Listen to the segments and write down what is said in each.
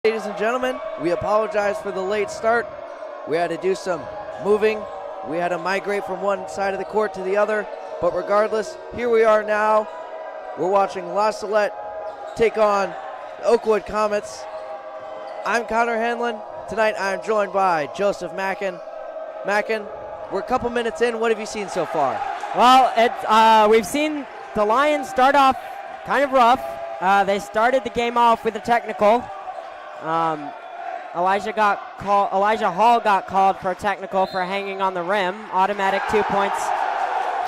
Ladies and gentlemen, we apologize for the late start. We had to do some moving. We had to migrate from one side of the court to the other. But regardless, here we are now. We're watching Salette take on the Oakwood Comets. I'm Connor Hanlon. Tonight I'm joined by Joseph Mackin. Mackin, we're a couple minutes in. What have you seen so far? Well, we've seen the Lions start off kind of rough. They started the game off with a technical. Elijah Hall got called for a technical for hanging on the rim. Automatic 2 points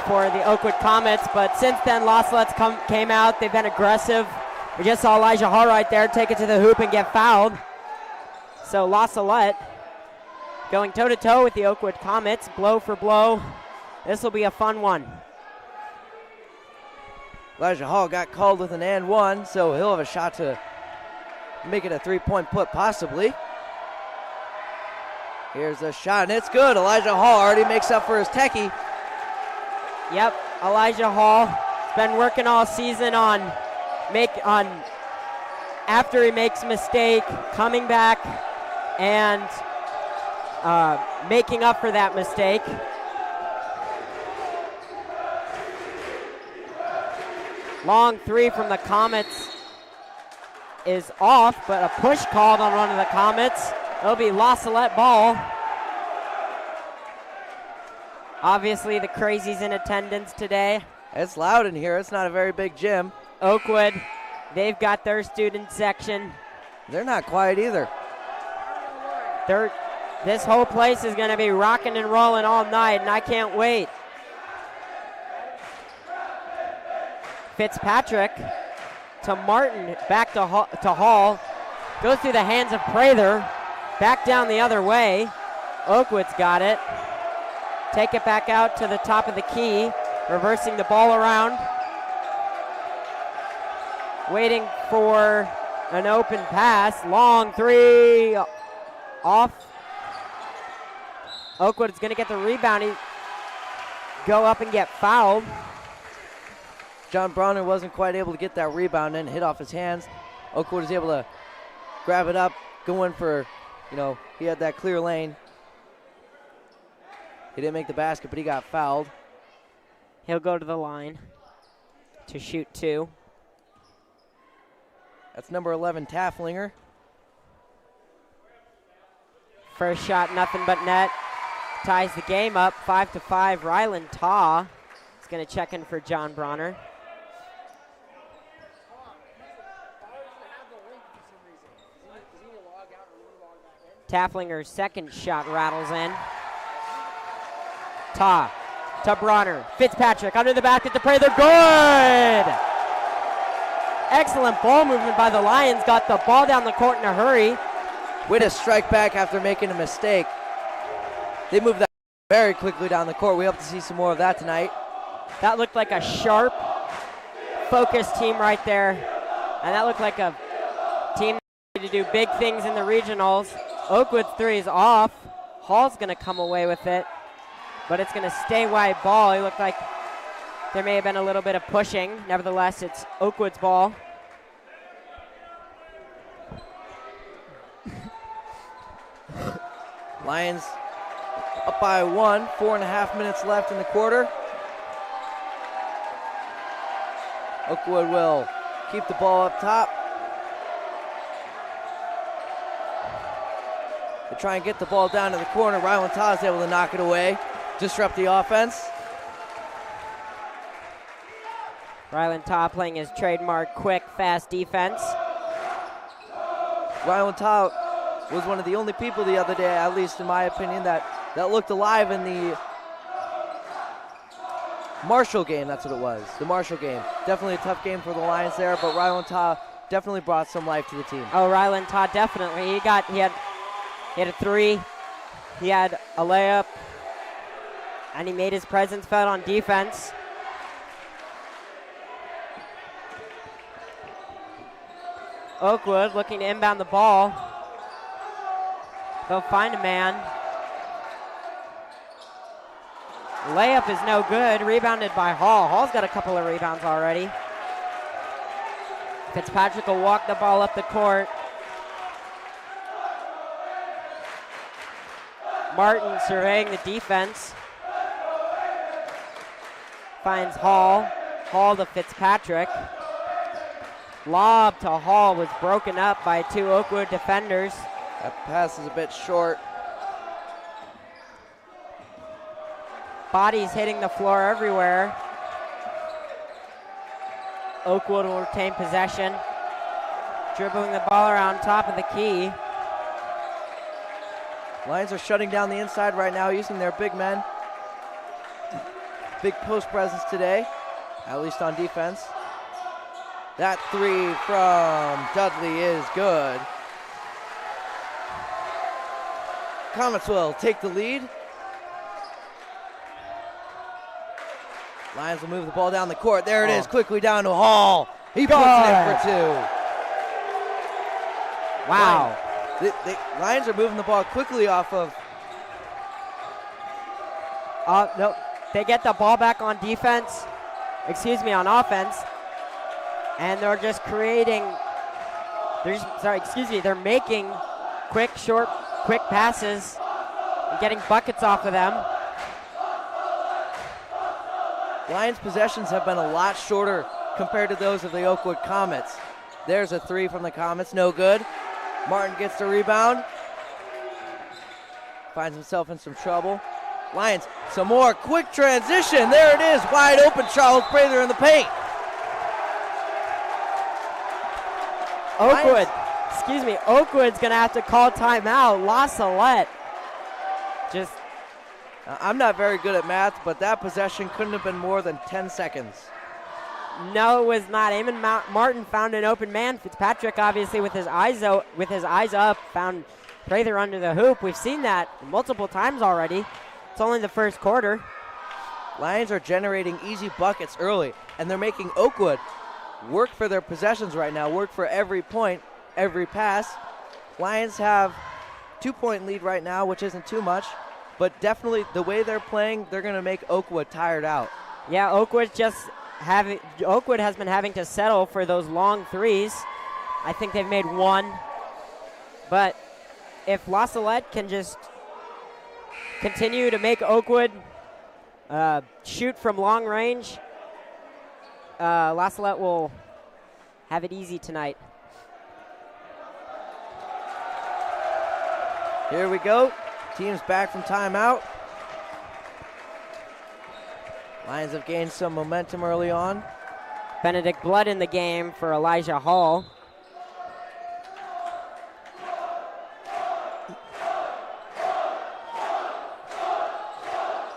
for the Oakwood Comets. But since then, Salette came out. They've been aggressive. We just saw Elijah Hall right there take it to the hoop and get fouled. So Salette going toe-to-toe with the Oakwood Comets, blow for blow. This will be a fun one. Elijah Hall got called with an and one, so he'll have a shot to make it a three-point put, possibly. Here's a shot, and it's good. Elijah Hall already makes up for his techie. Yep, Elijah Hall has been working all season on after he makes a mistake, coming back and making up for that mistake. Long three from the Comets is off, but a push called on one of the Comets. It'll be Salette ball. Obviously the crazies in attendance today. It's loud in here. It's not a very big gym. Oakwood, they've got their student section. They're not quiet either. This whole place is going to be rocking and rolling all night, and I can't wait. Fitzpatrick to Martin, back to Hall. Goes through the hands of Prather. Back down the other way. Oakwood's got it. Take it back out to the top of the key. Reversing the ball around. Waiting for an open pass. Long three. Off. Oakwood is going to get the rebound. Go up and get fouled. John Bronner wasn't quite able to get that rebound in, hit off his hands. Oakwood was able to grab it up, go in for, he had that clear lane. He didn't make the basket, but he got fouled. He'll go to the line to shoot two. That's number 11, Tafflinger. First shot, nothing but net. Ties the game up, 5-5. Rylan Taw is going to check in for John Bronner. Tafflinger's second shot rattles in. Taw to Bronner. Fitzpatrick under the basket to Prather. Good! Excellent ball movement by the Lions. Got the ball down the court in a hurry. Way to strike back after making a mistake. They moved that very quickly down the court. We hope to see some more of that tonight. That looked like a sharp, focused team right there. And that looked like a team that needed to do big things in the regionals. Oakwood's three is off. Hall's going to come away with it, but it's going to stay wide ball. It looked like there may have been a little bit of pushing. Nevertheless, it's Oakwood's ball. Lions up by one, 4.5 minutes left in the quarter. Oakwood will keep the ball up top. They try and get the ball down to the corner. Rylan Taw is able to knock it away, disrupt the offense. Rylan Taw playing his trademark quick, fast defense. Rylan Taw was one of the only people the other day, at least in my opinion, that looked alive in the Marshall game. That's what it was, the Marshall game. Definitely a tough game for the Lions there, but Rylan Taw definitely brought some life to the team. Oh, Rylan Taw definitely. He had a three, he had a layup, and he made his presence felt on defense. Oakwood looking to inbound the ball. They'll find a man. Layup is no good, rebounded by Hall. Hall's got a couple of rebounds already. Fitzpatrick will walk the ball up the court. Martin surveying the defense. Finds Hall. Hall to Fitzpatrick. Lob to Hall was broken up by two Oakwood defenders. That pass is a bit short. Bodies hitting the floor everywhere. Oakwood will retain possession. Dribbling the ball around top of the key. Lions are shutting down the inside right now using their big men. Big post presence today, at least on defense. That three from Dudley is good. Comets will take the lead. Lions will move the ball down the court. There it is, quickly down to Hall. He puts it in for two. Wow. The Lions are moving the ball quickly off of. No, they get the ball back on defense. On offense. And they're just creating. They're making quick passes and getting buckets off of them. Lions' possessions have been a lot shorter compared to those of the Oakwood Comets. There's a three from the Comets, no good. Martin gets the rebound. Finds himself in some trouble. Lions, some more quick transition. There it is, wide open. Charles Prather in the paint. Oakwood's gonna have to call timeout. La Salette just. I'm not very good at math, but that possession couldn't have been more than 10 seconds. No, it was not. Eamon Martin found an open man. Fitzpatrick, obviously, with his eyes up, found Prather under the hoop. We've seen that multiple times already. It's only the first quarter. Lions are generating easy buckets early, and they're making Oakwood work for their possessions right now, work for every point, every pass. Lions have 2-point lead right now, which isn't too much, but definitely the way they're playing, they're going to make Oakwood tired out. Yeah, Oakwood has been having to settle for those long threes. I think they've made one. But if La Salette can just continue to make Oakwood shoot from long range, La Salette will have it easy tonight. Here we go. Team's back from timeout. Lions have gained some momentum early on. Benedict Blood in the game for Elijah Hall.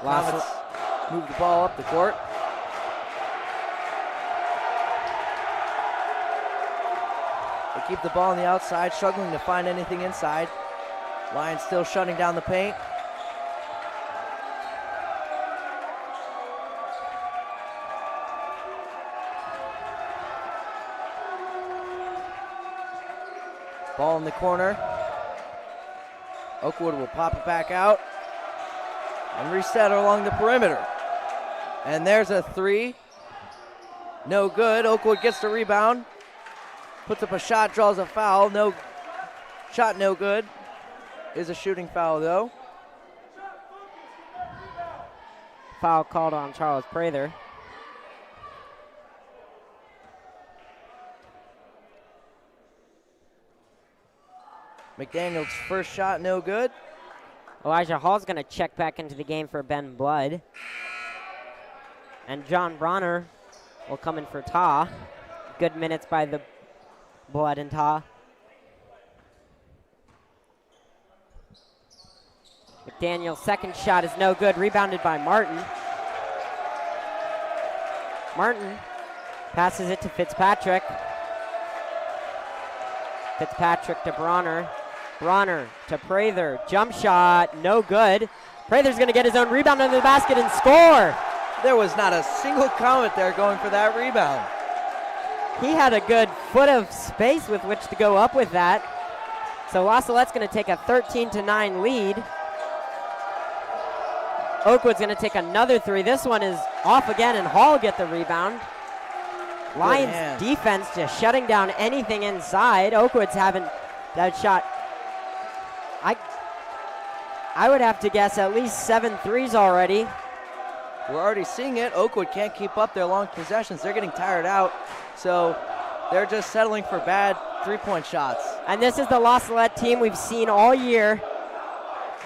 Comets move the ball up the court. They keep the ball on the outside, struggling to find anything inside. Lions still shutting down the paint. Ball in the corner. Oakwood will pop it back out and reset along the perimeter. And there's a three. No good. Oakwood gets the rebound. Puts up a shot, draws a foul. No shot, no good. Is a shooting foul though. Foul called on Charles Prather. McDaniel's first shot, no good. Elijah Hall's going to check back into the game for Ben Blood. And John Bronner will come in for Ta. Good minutes by the Blood and Ta. McDaniel's second shot is no good, rebounded by Martin. Martin passes it to Fitzpatrick. Fitzpatrick to Bronner. Bronner to Prather. Jump shot, no good. Prather's going to get his own rebound under the basket and score. There was not a single Comet there going for that rebound. He had a good foot of space with which to go up with that. So La Salette's going to take a 13-9 lead. Oakwood's going to take another three. This one is off again, and Hall get the rebound. Lions defense just shutting down anything inside. Oakwood's having that shot. I would have to guess at least 7 threes already. We're already seeing it. Oakwood can't keep up their long possessions. They're getting tired out, so they're just settling for bad three-point shots. And this is the La Salette team we've seen all year,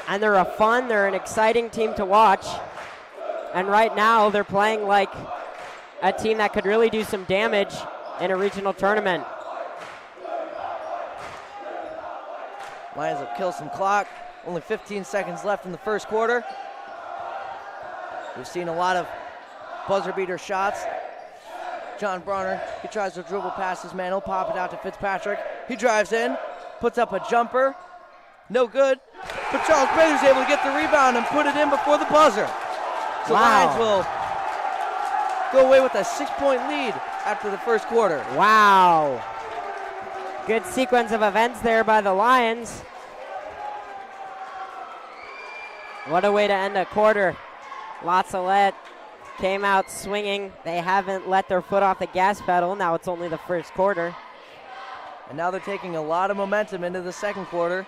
and they're they're an exciting team to watch. And right now, they're playing like a team that could really do some damage in a regional tournament. Lions will kill some clock. Only 15 seconds left in the first quarter. We've seen a lot of buzzer beater shots. John Bronner, he tries to dribble past his man. He'll pop it out to Fitzpatrick. He drives in, puts up a jumper. No good. But Charles Prather's able to get the rebound and put it in before the buzzer. So Lions will go away with a 6-point lead after the first quarter. Wow. Good sequence of events there by the Lions. What a way to end a quarter. La Salette came out swinging. They haven't let their foot off the gas pedal. Now it's only the first quarter. And now they're taking a lot of momentum into the second quarter.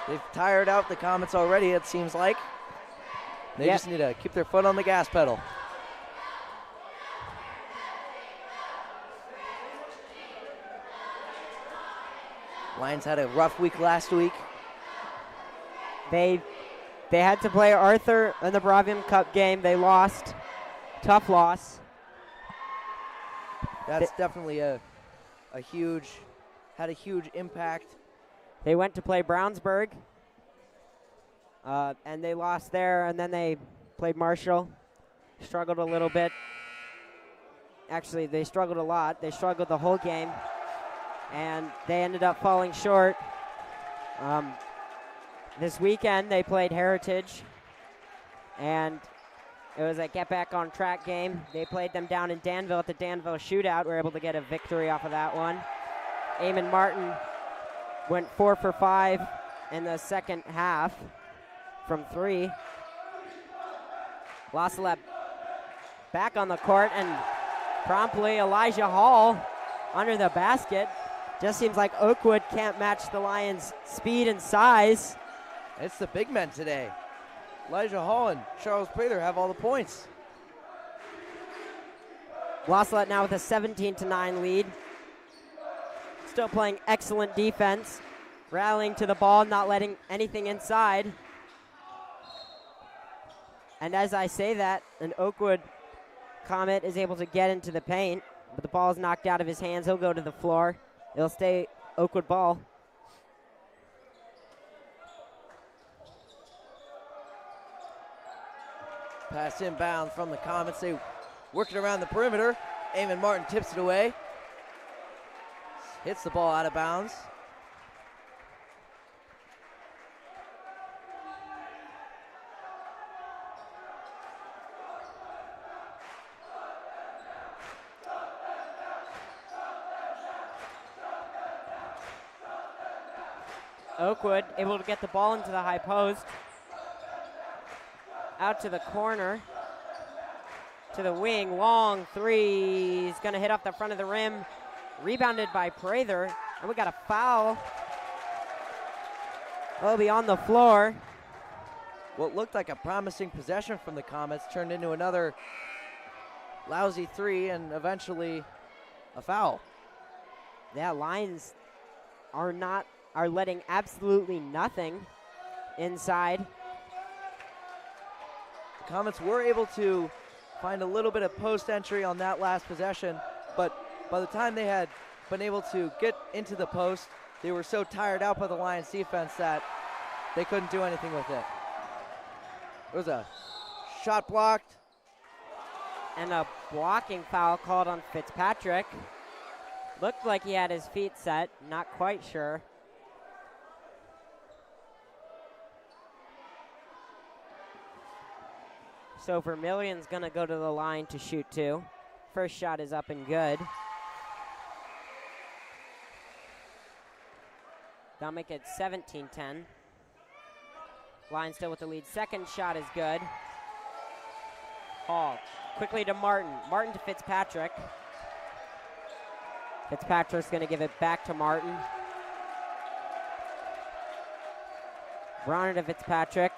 They've tired out the Comets already, it seems like. They just need to keep their foot on the gas pedal. Lions had a rough week last week. They had to play Arthur in the Bravium Cup game. They lost. Tough loss. That's definitely had a huge impact. They went to play Brownsburg, and they lost there, and then they played Marshall. Struggled a little bit. Actually, they struggled a lot. They struggled the whole game, and they ended up falling short. This weekend, they played Heritage, and it was a get-back-on-track game. They played them down in Danville at the Danville Shootout. We were able to get a victory off of that one. Eamon Martin went 4 for 5 in the second half from 3. La Salette back on the court, and promptly Elijah Hall under the basket. Just seems like Oakwood can't match the Lions' speed and size. It's the big men today. Elijah Hall and Charles Prather have all the points. La Salette now with a 17-9 lead. Still playing excellent defense. Rallying to the ball, not letting anything inside. And as I say that, an Oakwood Comet is able to get into the paint, but the ball is knocked out of his hands. He'll go to the floor. It'll stay Oakwood ball. Pass inbound from the Comets. They work it around the perimeter. Eamon Martin tips it away. Hits the ball out of bounds. Oakwood able to get the ball into the high post. Out to the corner. To the wing. Long three. He's going to hit off the front of the rim. Rebounded by Prather. And we got a foul. Will be on the floor. What looked like a promising possession from the Comets turned into another lousy three and eventually a foul. Yeah, Lions are letting absolutely nothing inside. The Comets were able to find a little bit of post entry on that last possession, but by the time they had been able to get into the post, they were so tired out by the Lions defense that they couldn't do anything with it. There was a shot blocked. And a blocking foul called on Fitzpatrick. Looked like he had his feet set, not quite sure. So Vermillion's gonna go to the line to shoot 2. First shot is up and good. That'll make it 17-10. Lions still with the lead. Second shot is good. Hall quickly to Martin. Martin to Fitzpatrick. Fitzpatrick's gonna give it back to Martin. Bronner to Fitzpatrick.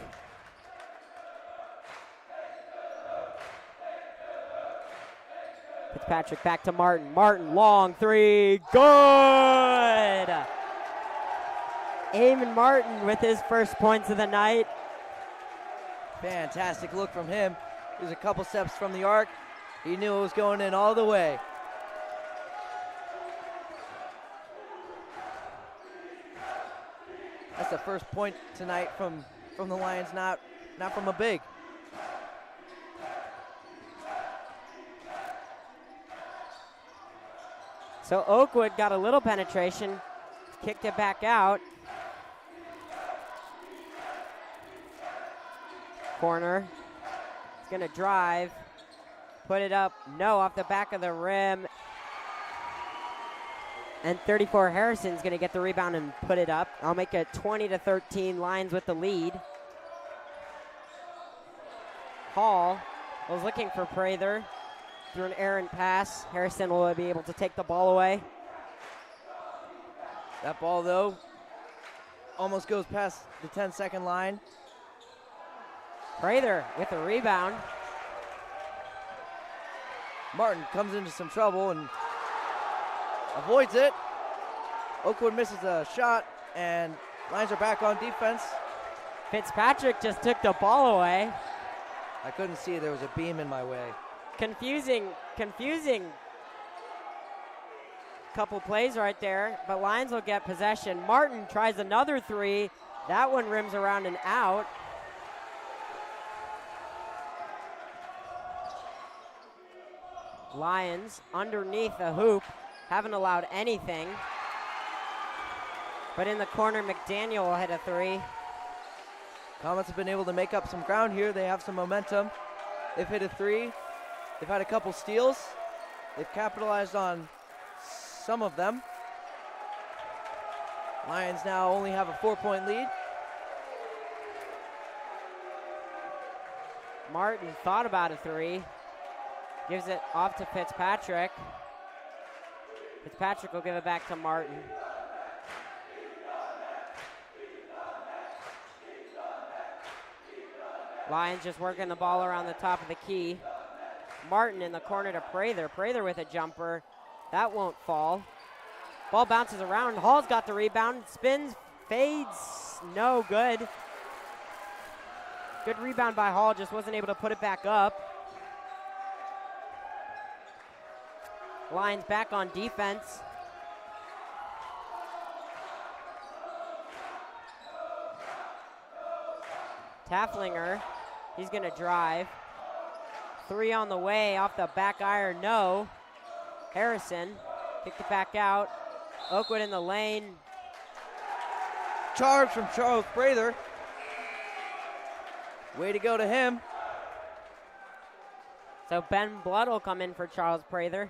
Fitzpatrick back to Martin. Martin, long three, good! Eamon Martin with his first points of the night. Fantastic look from him. He was a couple steps from the arc. He knew it was going in all the way. That's the first point tonight from the Lions, not from a big. So Oakwood got a little penetration, kicked it back out. Corner, he's gonna drive, put it up, no, off the back of the rim. And 34 Harrison's gonna get the rebound and put it up. I'll make it 20-13, Lions with the lead. Hall was looking for Prather. Through an errant pass. Harrison will be able to take the ball away. That ball, though, almost goes past the 10-second line. Prather with the rebound. Martin comes into some trouble and avoids it. Oakwood misses a shot, and Lions are back on defense. Fitzpatrick just took the ball away. I couldn't see, there was a beam in my way. Confusing couple plays right there, but Lions will get possession. Martin tries another three. That one rims around and out. Lions underneath the hoop, haven't allowed anything. But in the corner, McDaniel will hit a three. Comets have been able to make up some ground here. They have some momentum. They've hit a three. They've had a couple steals. They've capitalized on some of them. Lions now only have a 4-point lead. Martin thought about a three. Gives it off to Fitzpatrick. Fitzpatrick will give it back to Martin. Lions just working the ball around the top of the key. Martin in the corner to Prather. Prather with a jumper. That won't fall. Ball bounces around. Hall's got the rebound. Spins, fades. No good. Good rebound by Hall. Just wasn't able to put it back up. Lions back on defense. Tafflinger, he's gonna drive. Three on the way, off the back iron, no. Harrison, kicked it back out. Oakwood in the lane. Charge from Charles Prather. Way to go to him. So Ben Blood will come in for Charles Prather.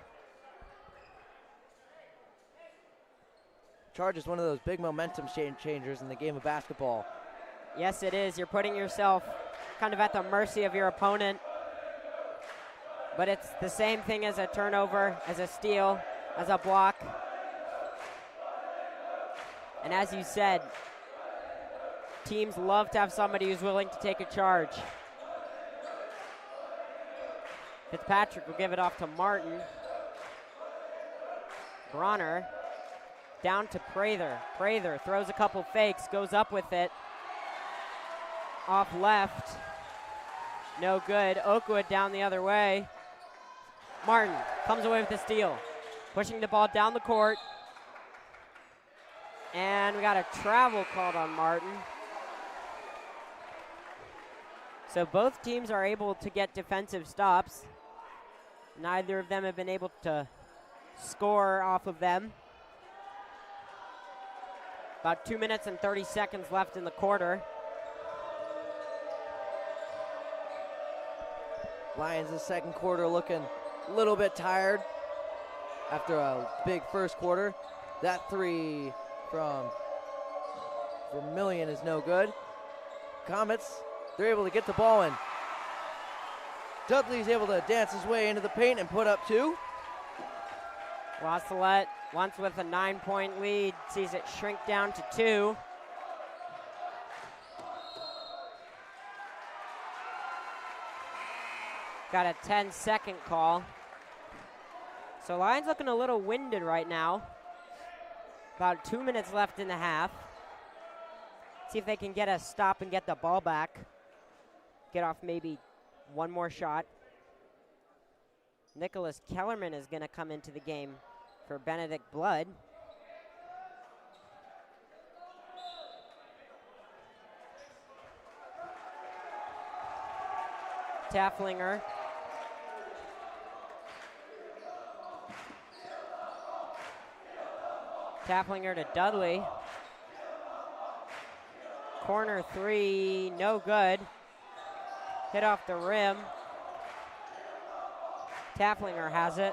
Charge is one of those big momentum changers in the game of basketball. Yes, it is. You're putting yourself kind of at the mercy of your opponent. But it's the same thing as a turnover, as a steal, as a block. And as you said, teams love to have somebody who's willing to take a charge. Fitzpatrick will give it off to Martin. Bronner down to Prather. Prather throws a couple fakes, goes up with it. Off left. No good. Oakwood down the other way. Martin comes away with the steal. Pushing the ball down the court. And we got a travel called on Martin. So both teams are able to get defensive stops. Neither of them have been able to score off of them. About 2 minutes and 30 seconds left in the quarter. Lions in the second quarter looking a little bit tired after a big first quarter. That three from Vermillion is no good. Comets, they're able to get the ball in. Dudley's able to dance his way into the paint and put up two. Salette, once with a 9-point lead, sees it shrink down to 2. Got a 10-second call. So Lions looking a little winded right now. About 2 minutes left in the half. See if they can get a stop and get the ball back. Get off maybe one more shot. Nicholas Kellerman is going to come into the game for Benedict Blood. Tafflinger. Tafflinger to Dudley. Corner three, no good. Hit off the rim. Tafflinger has it.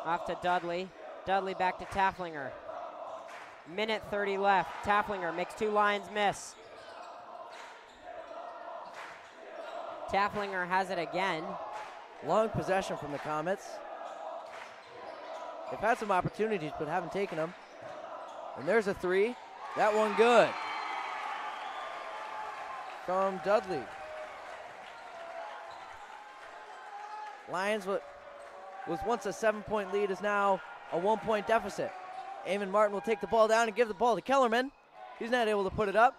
Off to Dudley. Dudley back to Tafflinger. Minute 30 left. Tafflinger makes two Lions miss. Tafflinger has it again. Long possession from the Comets. They've had some opportunities but haven't taken them. And there's a three. That one good. From Dudley. Lions, what was once a 7-point lead, is now a 1-point deficit. Eamon Martin will take the ball down and give the ball to Kellerman. He's not able to put it up.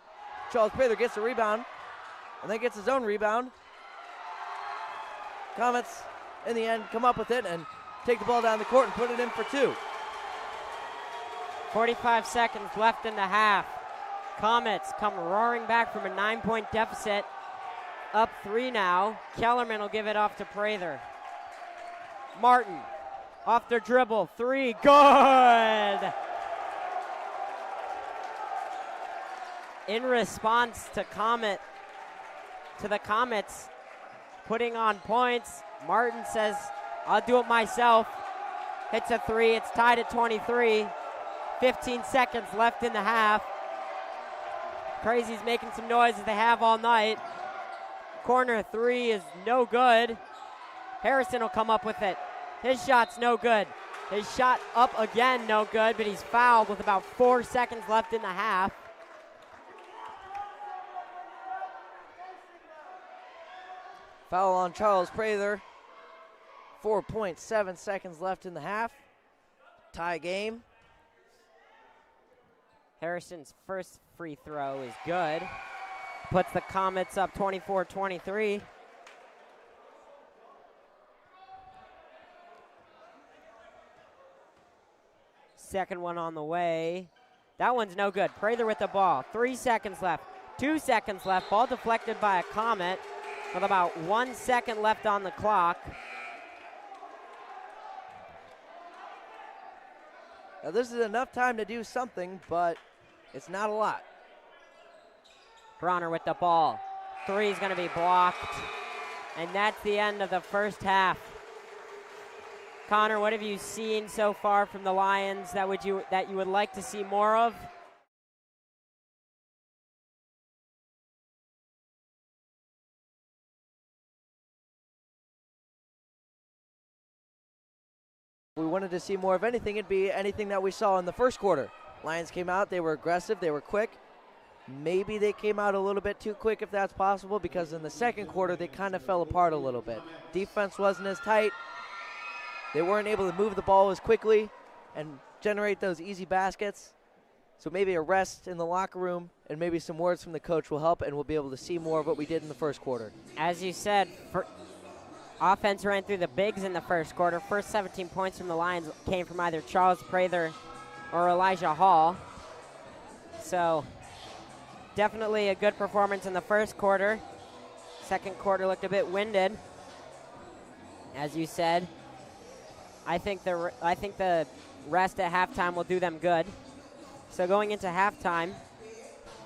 Charles Prather gets the rebound and then gets his own rebound. Comets, in the end, come up with it and take the ball down the court and put it in for two. 45 seconds left in the half. Comets come roaring back from a 9-point deficit. Up 3 now. Kellerman will give it off to Prather. Martin off the dribble. 3, good! In response to the Comets putting on points, Martin says, I'll do it myself. Hits a 3, it's tied at 23. 15 seconds left in the half. Crazy's making some noise as they have all night. Corner 3 is no good. Harrison will come up with it. His shot's no good. His shot up again, no good, but he's fouled with about 4 seconds left in the half. Foul on Charles Prather. 4.7 seconds left in the half. Tie game. Harrison's first free throw is good. Puts the Comets up 24-23. Second one on the way. That one's no good. Prather with the ball. 3 seconds left. 2 seconds left. Ball deflected by a Comet with about 1 second left on the clock. Now this is enough time to do something, but it's not a lot. Bronner with the ball. 3 is going to be blocked. And that's the end of the first half. Connor, what have you seen so far from the Lions that you would like to see more of? If we wanted to see more of anything, it'd be anything that we saw in the first quarter. Lions came out, they were aggressive, they were quick. Maybe they came out a little bit too quick if that's possible, because in the second quarter they kind of fell apart a little bit. Defense wasn't as tight. They weren't able to move the ball as quickly and generate those easy baskets. So maybe a rest in the locker room and maybe some words from the coach will help, and we'll be able to see more of what we did in the first quarter. As you said, offense ran through the bigs in the first quarter. First 17 points from the Lions came from either Charles Prather or Elijah Hall. So definitely a good performance in the first quarter. Second quarter looked a bit winded. As you said, I think the rest at halftime will do them good. So going into halftime,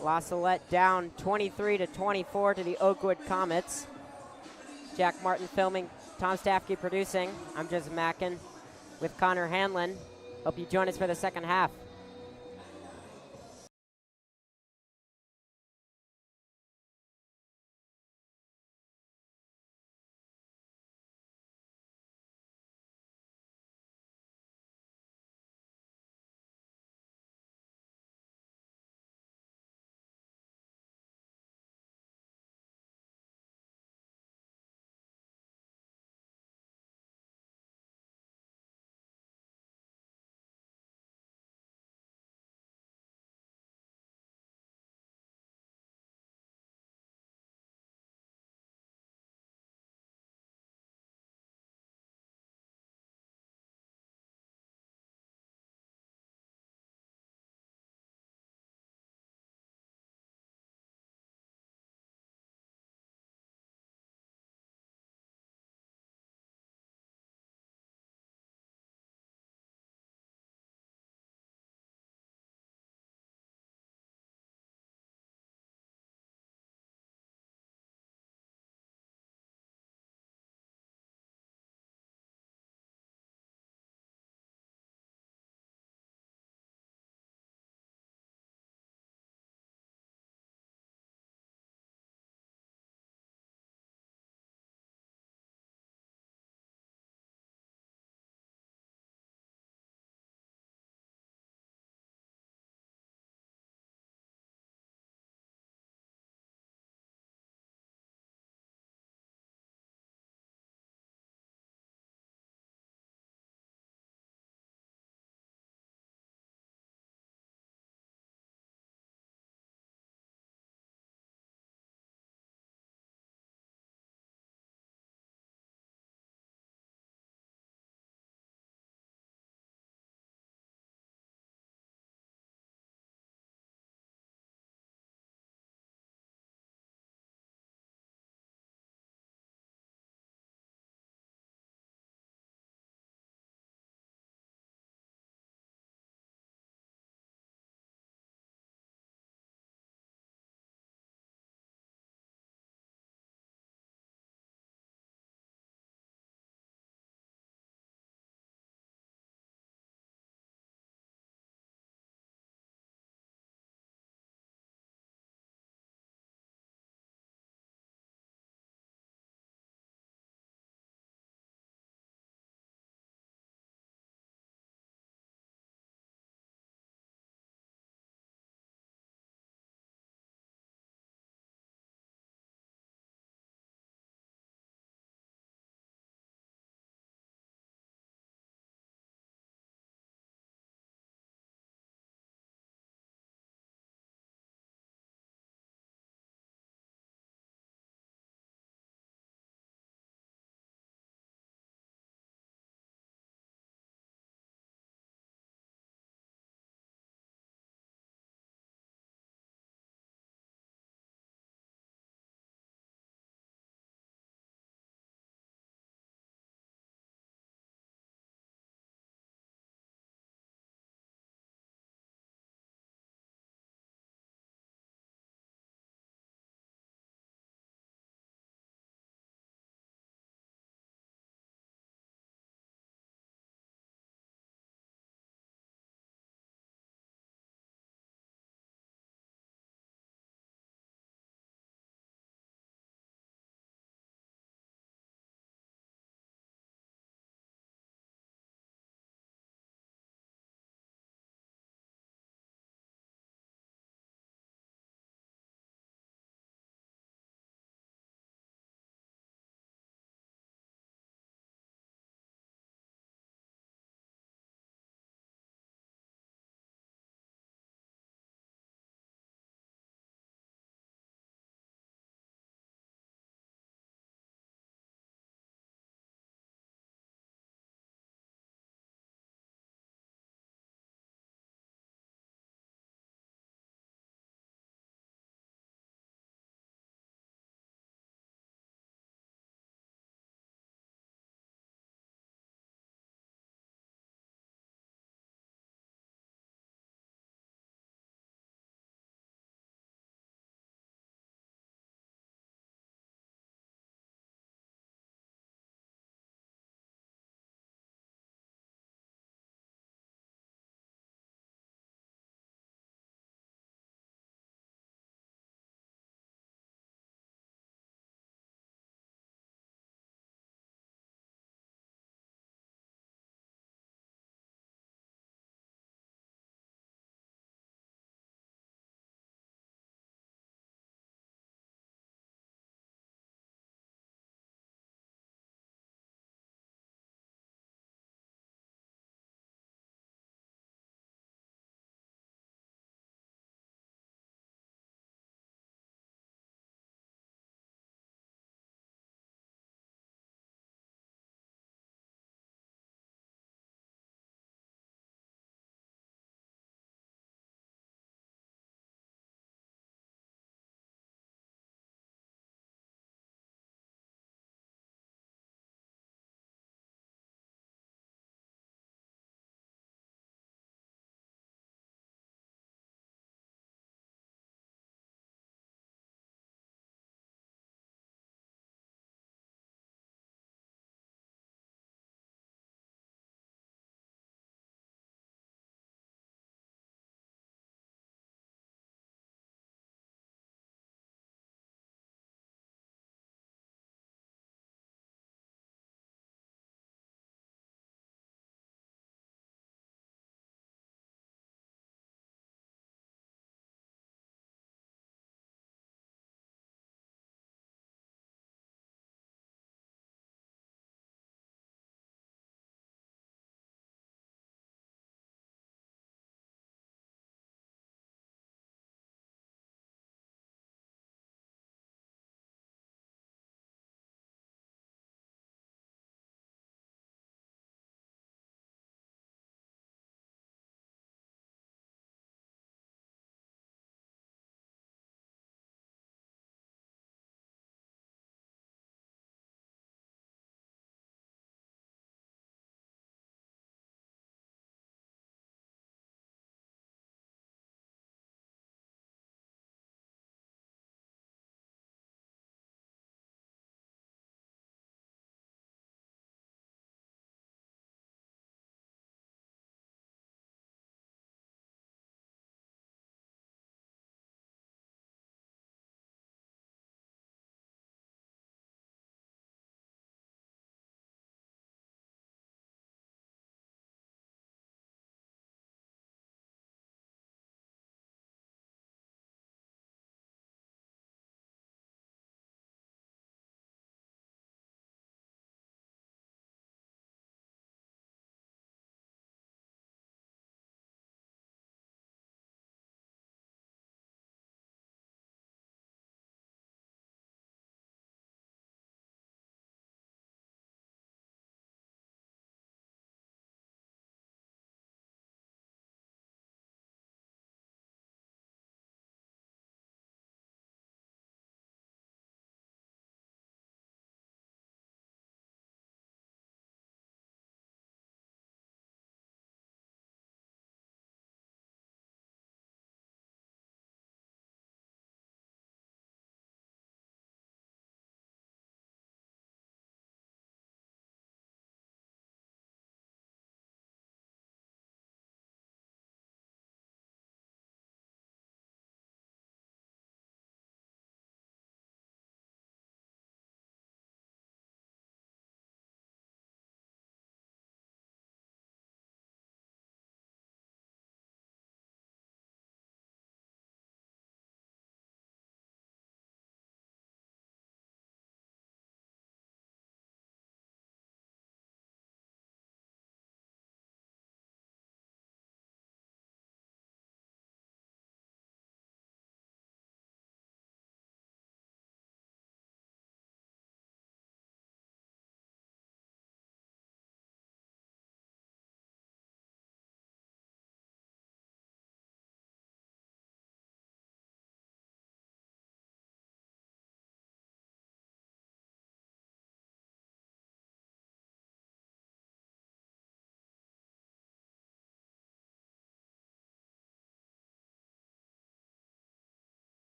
La Salette down 23-24 to the Oakwood Comets. Jack Martin filming, Tom Staffke producing. I'm Joseph Mackin with Connor Hanlon. Hope you join us for the second half.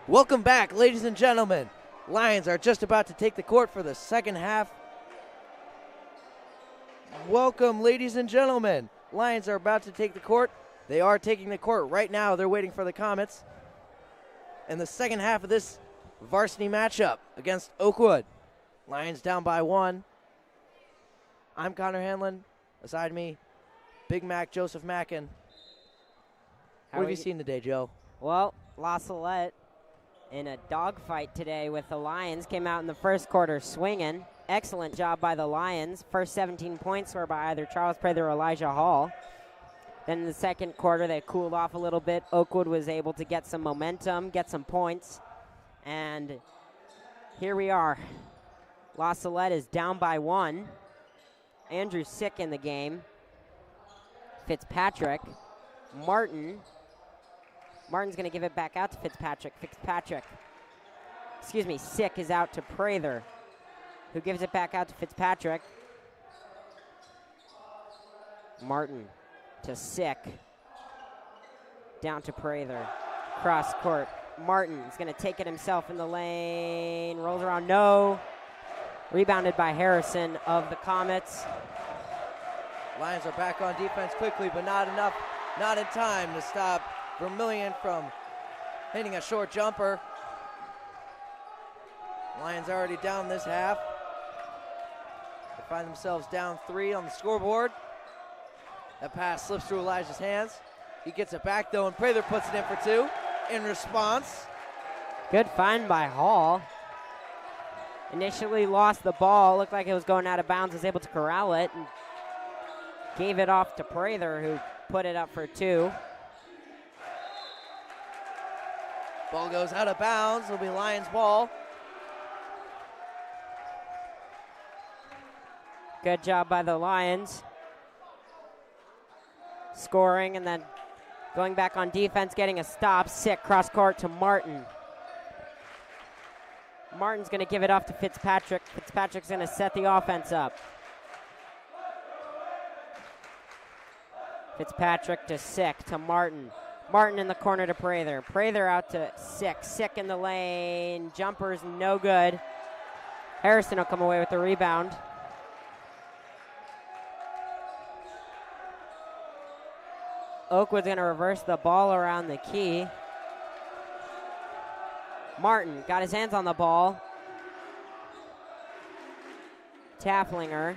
Welcome back, ladies and gentlemen. Lions are just about to take the court for the second half. Welcome, ladies and gentlemen. Lions are about to take the court. They are taking the court right now. They're waiting for the Comets. And the second half of this varsity matchup against Oakwood. Lions down by 1. I'm Connor Hanlon. Beside me, Big Mac Joseph Mackin. What have you seen today, Joe? Well, La Salette in a dogfight today with the Lions came out in the first quarter swinging. Excellent job by the Lions. First 17 points were by either Charles Prather or Elijah Hall. Then in the second quarter, they cooled off a little bit. Oakwood was able to get some momentum, get some points. And here we are. La Salette is down by 1. Andrew's sick in the game. Fitzpatrick. Martin's going to give it back out to Fitzpatrick. Sick is out to Prather, who gives it back out to Fitzpatrick. Martin to Sick. Down to Prather. Cross court. Martin is going to take it himself in the lane. Rolls around, no. Rebounded by Harrison of the Comets. Lions are back on defense quickly, but not enough, not in time to stop Vermillion from hitting a short jumper. Lions already down this half. They find themselves down 3 on the scoreboard. That pass slips through Elijah's hands. He gets it back though, and Prather puts it in for 2 in response. Good find by Hall. Initially lost the ball, looked like it was going out of bounds, was able to corral it, and gave it off to Prather, who put it up for 2. Ball goes out of bounds. It'll be Lions ball. Good job by the Lions. Scoring and then going back on defense, getting a stop. Sick cross court to Martin. Martin's going to give it off to Fitzpatrick. Fitzpatrick's going to set the offense up. Fitzpatrick to Sick to Martin. Martin in the corner to Prather. Prather out to Sick. Sick in the lane. Jumper's no good. Harrison will come away with the rebound. Oakwood's going to reverse the ball around the key. Martin got his hands on the ball. Tafflinger.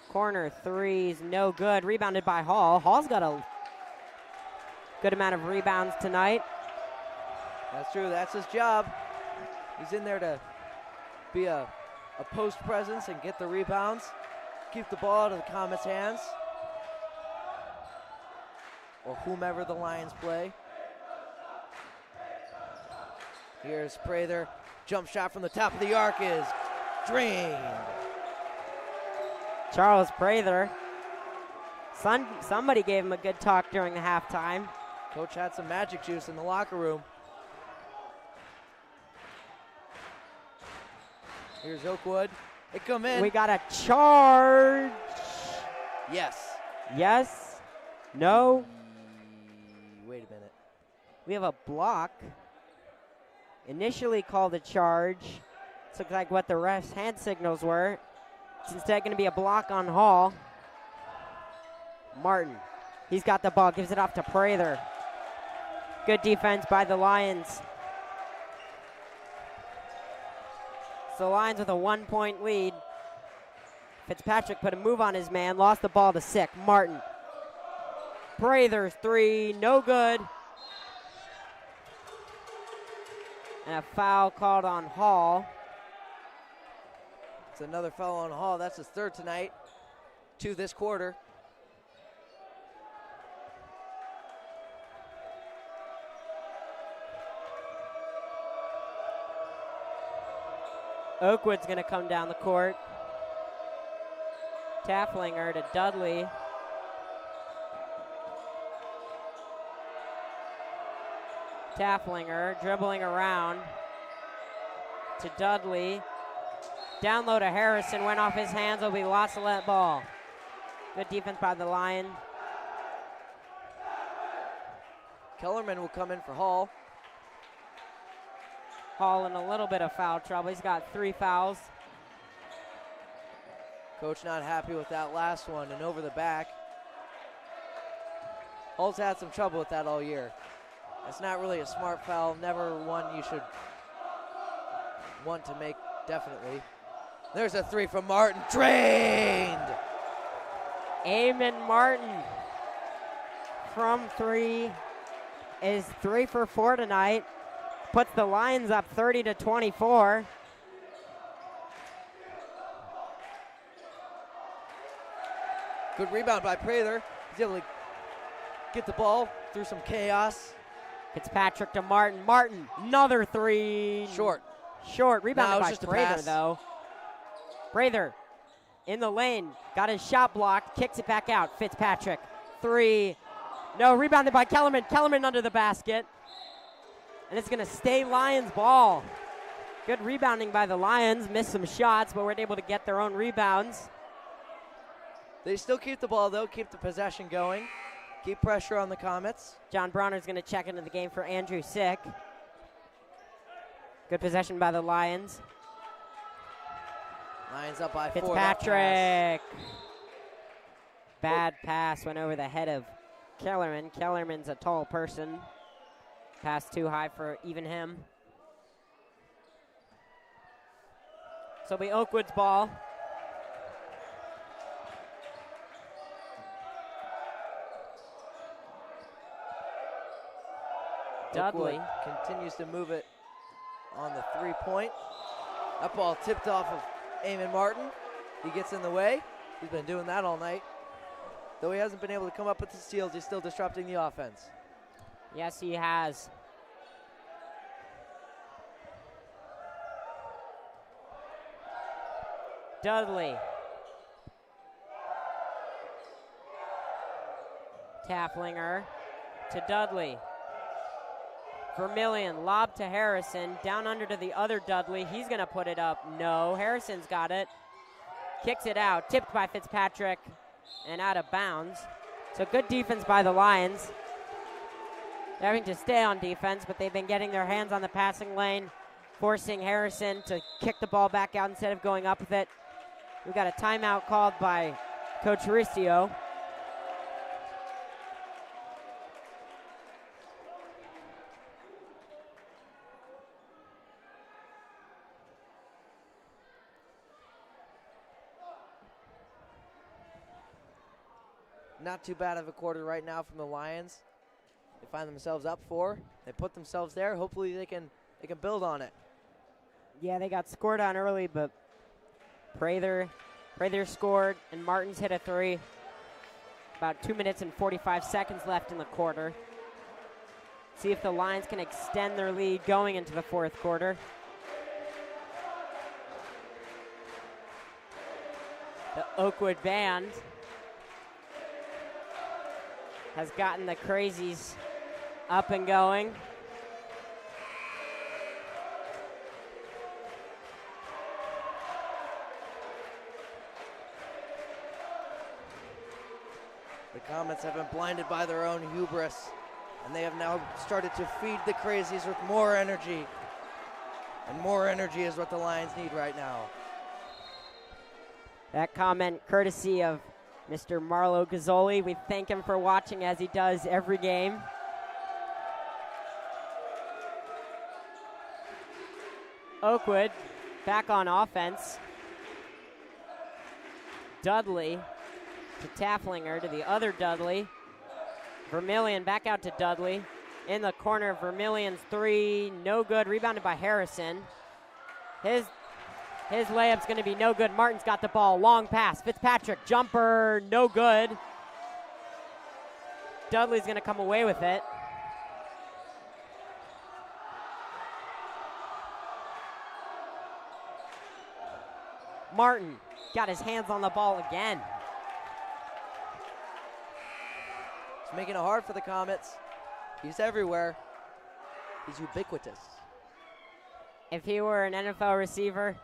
Corner three's no good. Rebounded by Hall. Hall's got a good amount of rebounds tonight. That's true. That's his job. He's in there to be a post presence and get the rebounds. Keep the ball out of the Comets' hands. Or whomever the Lions play. Here's Prather. Jump shot from the top of the arc is drained. Charles Prather. Somebody gave him a good talk during the halftime. Coach had some magic juice in the locker room. Here's Oakwood. They come in. We got a charge. Yes. Yes. No. Wait a minute. We have a block. Initially called a charge. This looks like what the ref's hand signals were. It's instead going to be a block on Hall. Martin. He's got the ball. Gives it off to Prather. Good defense by the Lions. So the Lions with a 1-point lead. Fitzpatrick put a move on his man. Lost the ball to Sick. Martin. Prather's three. No good. And a foul called on Hall. It's another foul on Hall. That's his third tonight. 2 this quarter. Oakwood's going to come down the court. Tafflinger to Dudley. Tafflinger dribbling around to Dudley. Down low to Harrison. Went off his hands. Will be La Salette ball. Good defense by the Lion. Kellerman will come in for Hall. Hall in a little bit of foul trouble. He's got 3 fouls. Coach not happy with that last one, and over the back. Hall's had some trouble with that all year. It's not really a smart foul, never one you should want to make, definitely. There's a 3 from Martin, drained! Eamon Martin from 3 is 3 for 4 tonight. Puts the Lions up 30-24. Good rebound by Prather. He's able to get the ball through some chaos. Fitzpatrick to Martin. Martin, another 3. Short. Rebounded by just a Prather, pass. though. Prather in the lane. Got his shot blocked. Kicks it back out. Fitzpatrick. 3. No, rebounded by Kellerman. Kellerman under the basket. And it's going to stay Lions ball. Good rebounding by the Lions. Missed some shots, but weren't able to get their own rebounds. They still keep the ball, though. Keep the possession going. Keep pressure on the Comets. John Bronner's going to check into the game for Andrew Sick. Good possession by the Lions. Lions up by 4. Fitzpatrick. Bad pass went over the head of Kellerman. Kellerman's a tall person. Pass too high for even him. So it'll be Oakwood's ball. Dudley Oakwood continues to move it on the 3-point. That ball tipped off of Eamon Martin. He gets in the way. He's been doing that all night. Though he hasn't been able to come up with the steals, he's still disrupting the offense. Yes, he has. Dudley. Tafflinger to Dudley. Vermillion, lob to Harrison, down under to the other Dudley. He's going to put it up. No, Harrison's got it. Kicks it out, tipped by Fitzpatrick, and out of bounds. So good defense by the Lions. They're having to stay on defense, but they've been getting their hands on the passing lane, forcing Harrison to kick the ball back out instead of going up with it. We've got a timeout called by Coach Ristio. Not too bad of a quarter right now from the Lions. They find themselves up 4. They put themselves there. Hopefully they can build on it. Yeah, they got scored on early, but Prather scored, and Martin's hit a 3. About 2 minutes and 45 seconds left in the quarter. See if the Lions can extend their lead going into the 4th quarter. The Oakwood band has gotten the crazies up and going. The Comets have been blinded by their own hubris, and they have now started to feed the crazies with more energy. And more energy is what the Lions need right now. That comment courtesy of Mr. Marlo Gazzoli. We thank him for watching as he does every game. Oakwood back on offense. Dudley to Tafflinger to the other Dudley. Vermillion back out to Dudley. In the corner, Vermillion's 3, no good. Rebounded by Harrison. His layup's going to be no good. Martin's got the ball. Long pass. Fitzpatrick, jumper, no good. Dudley's going to come away with it. Martin got his hands on the ball again. He's making it hard for the Comets. He's everywhere. He's ubiquitous. If he were an NFL receiver,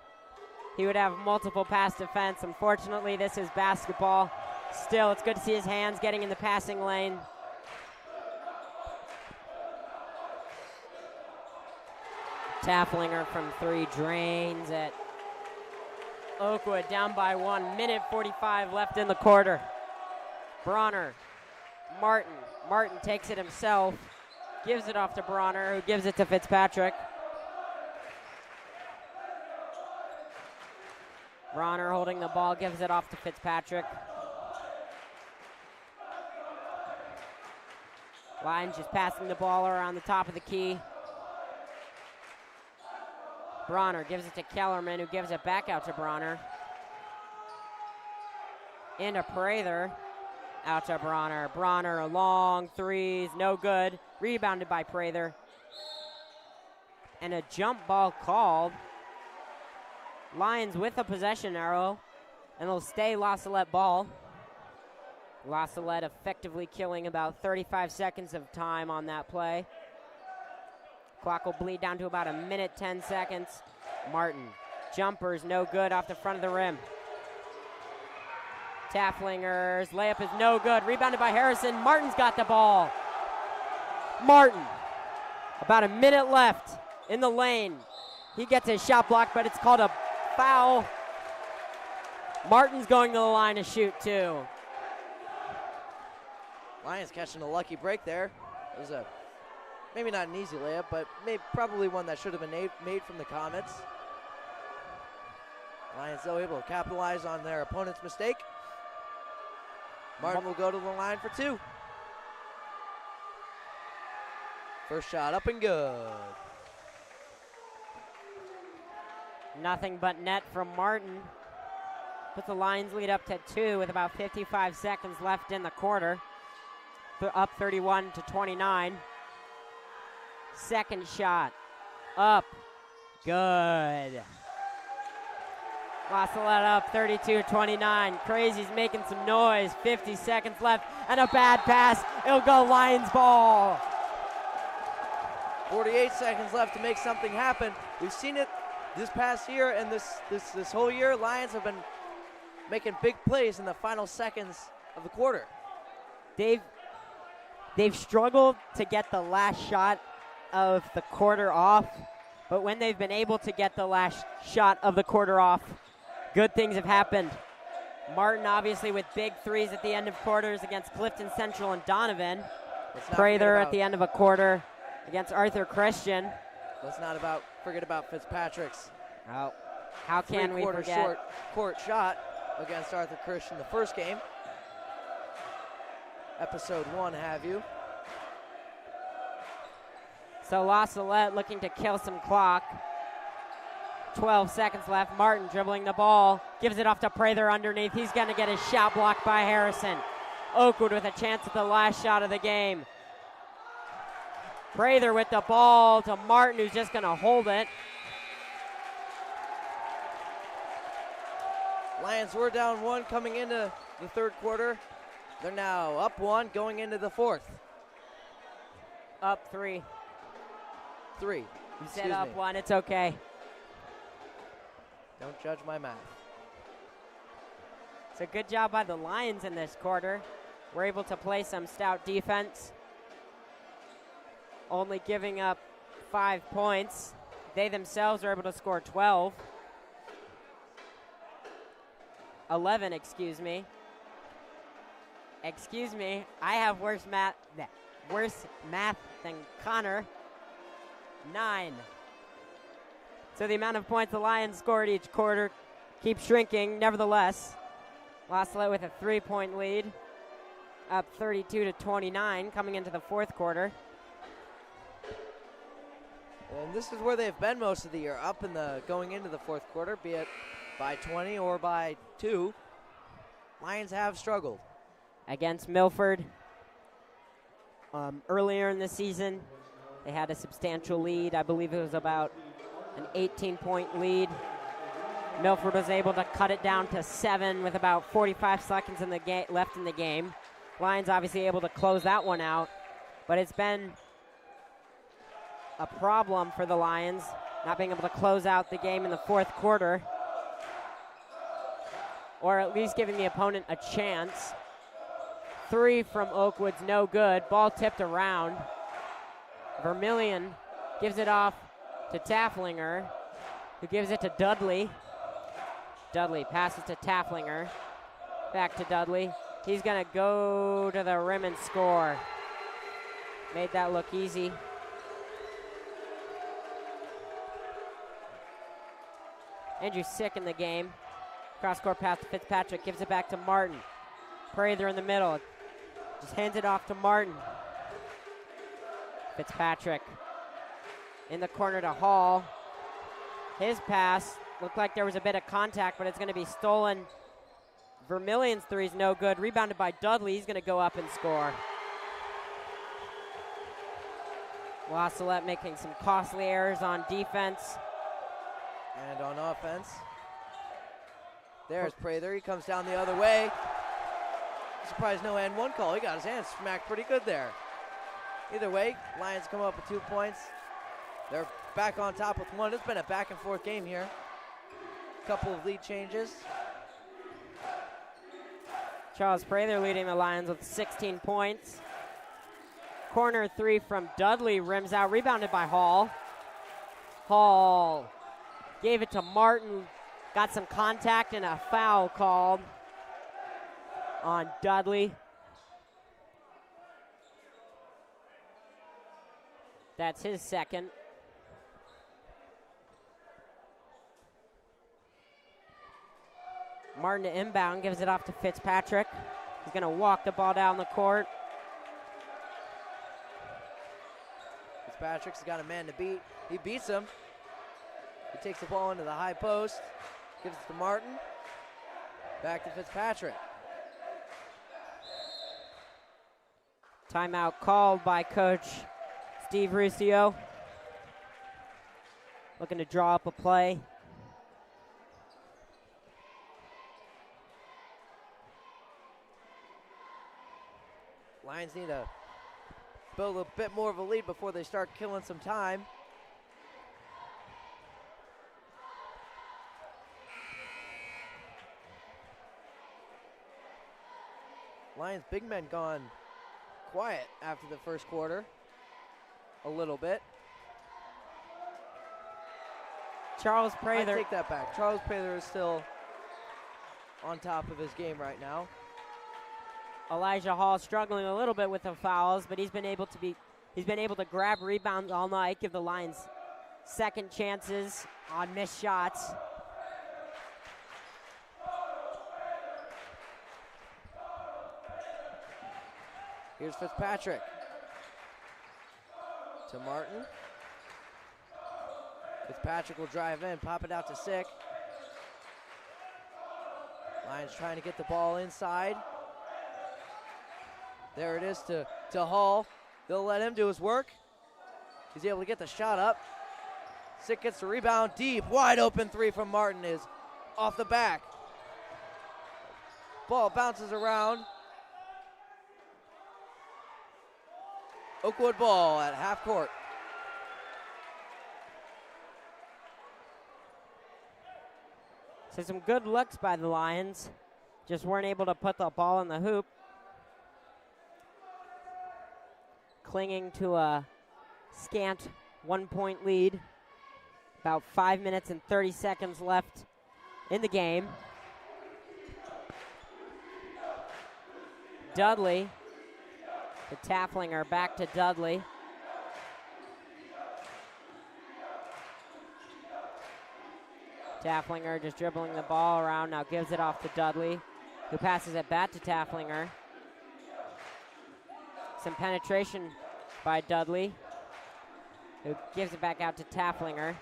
he would have multiple pass defense. Unfortunately, this is basketball. Still, it's good to see his hands getting in the passing lane. Tafflinger from 3 drains it. Oakwood down by 1, minute 45 left in the quarter. Bronner, Martin. Martin takes it himself, gives it off to Bronner, who gives it to Fitzpatrick. Bronner holding the ball, gives it off to Fitzpatrick. Lions just passing the ball around the top of the key. Bronner gives it to Kellerman, who gives it back out to Bronner. Into Prather, out to Bronner. Bronner, long threes, no good. Rebounded by Prather. And a jump ball called. Lions with a possession arrow, and it'll stay La Salette ball. La Salette effectively killing about 35 seconds of time on that play. Clock will bleed down to about a minute, 10 seconds. Martin, jumpers no good off the front of the rim. Tafflinger's layup is no good. Rebounded by Harrison. Martin's got the ball. Martin, about a minute left in the lane. He gets his shot blocked, but it's called a foul. Martin's going to the line to shoot too. Lions catching a lucky break there. It was a maybe not an easy layup, but probably one that should have been made from the Comets. Lions, though, able to capitalize on their opponent's mistake. Martin will go to the line for 2. First shot up and good. Nothing but net from Martin. Puts the Lions lead up to 2 with about 55 seconds left in the quarter. Up 31-29. Second shot. Up. Good. La Salette up 32-29. Crazy's making some noise. 50 seconds left and a bad pass. It'll go Lions ball. 48 seconds left to make something happen. We've seen it this past year and this whole year. Lions have been making big plays in the final seconds of the quarter. They've struggled to get the last shot of the quarter off, but when they've been able to get the last shot of the quarter off, good things have happened. Martin obviously with big threes at the end of quarters against Clifton Central and Donovan. Prather at the end of a quarter against Arthur Christian. Let's not forget about Fitzpatrick's. Oh, how can we forget? Short court shot against Arthur Christian the first game. Episode 1, have you? So La Salette looking to kill some clock. 12 seconds left. Martin dribbling the ball. Gives it off to Prather underneath. He's going to get his shot blocked by Harrison. Oakwood with a chance at the last shot of the game. Prather with the ball to Martin, who's just going to hold it. Lions were down 1 coming into the third quarter. They're now up 1 going into the fourth. Up 3. 3. You said up 1, it's okay. Don't judge my math. It's a good job by the Lions in this quarter. We're able to play some stout defense. Only giving up 5 points. They themselves are able to score 12. 11, excuse me. Excuse me, I have worse math than Connor. 9. So the amount of points the Lions scored each quarter keeps shrinking. Nevertheless, La Salette with a 3-point lead, up 32-29 coming into the fourth quarter. And this is where they've been most of the year, up in the going into the fourth quarter, be it by 20 or by 2. Lions have struggled. Against Milford, earlier in the season, they had a substantial lead. I believe it was about an 18-point lead. Milford was able to cut it down to 7 with about 45 seconds left in the game. Lions obviously able to close that one out, but it's been a problem for the Lions not being able to close out the game in the fourth quarter, or at least giving the opponent a chance. 3 from Oakwood's no good. Ball tipped around. Vermillion gives it off to Tafflinger, who gives it to Dudley. Dudley passes to Tafflinger. Back to Dudley. He's going to go to the rim and score. Made that look easy. Andrew Sick in the game. Cross-court pass to Fitzpatrick. Gives it back to Martin. Prather in the middle. Just hands it off to Martin. Fitzpatrick in the corner to Hall. His pass looked like there was a bit of contact, but it's going to be stolen. Vermillion's three is no good. Rebounded by Dudley. He's going to go up and score. La Salette making some costly errors on defense. And on offense. There's Prather. He comes down the other way. Surprised no and one call. He got his hands smacked pretty good there. Either way, Lions come up with 2 points. They're back on top with one. It's been a back and forth game here. Couple of lead changes. Charles Prather leading the Lions with 16 points. Corner three from Dudley rims out, rebounded by Hall. Hall gave it to Martin, got some contact and a foul called on Dudley. That's his second. Martin to inbound, gives it off to Fitzpatrick. He's going to walk the ball down the court. Fitzpatrick's got a man to beat. He beats him. He takes the ball into the high post, gives it to Martin. Back to Fitzpatrick. Timeout called by Coach Steve Ruscio. Looking to draw up a play. Lions need to build a bit more of a lead before they start killing some time. Lions big men gone quiet after the first quarter. A little bit. Charles I Prather. take that back. Charles Prather is still on top of his game right now. Elijah Hall struggling a little bit with the fouls, but he's been able to grab rebounds all night, give the Lions second chances on missed shots. Here's Fitzpatrick to Martin. Fitzpatrick will drive in, pop it out to Sick. Lions trying to get the ball inside. There it is to Hall. They'll let him do his work. He's able to get the shot up. Sick gets the rebound deep. Wide open three from Martin is off the back. Ball bounces around. Oakwood ball at half court. So some good looks by the Lions. Just weren't able to put the ball in the hoop. Clinging to a scant 1 point lead. About 5 minutes and 30 seconds left in the game. Dudley to Tafflinger, back to Dudley. Tafflinger just dribbling the ball around, now gives it off to Dudley, who passes it back to Tafflinger. Some penetration by Dudley, who gives it back out to Tafflinger.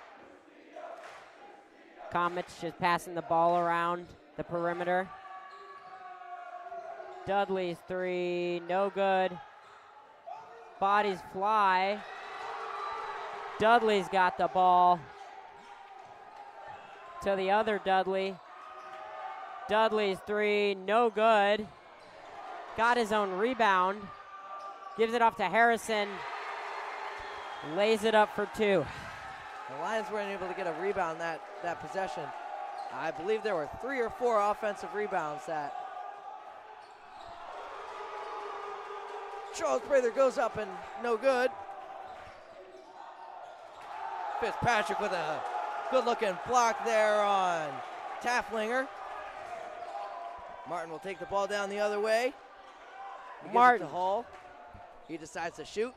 Comets just passing the ball around the perimeter. Dudley's three, no good. Bodies fly. Dudley's got the ball. To the other Dudley. Dudley's three, no good. Got his own rebound. Gives it off to Harrison. Lays it up for two. The Lions weren't able to get a rebound that possession. I believe there were 3 or 4 offensive rebounds that Charles Prather goes up and no good. Fitzpatrick with a good-looking block there on Tafflinger. Martin will take the ball down the other way. He gives it to Hall. He decides to shoot.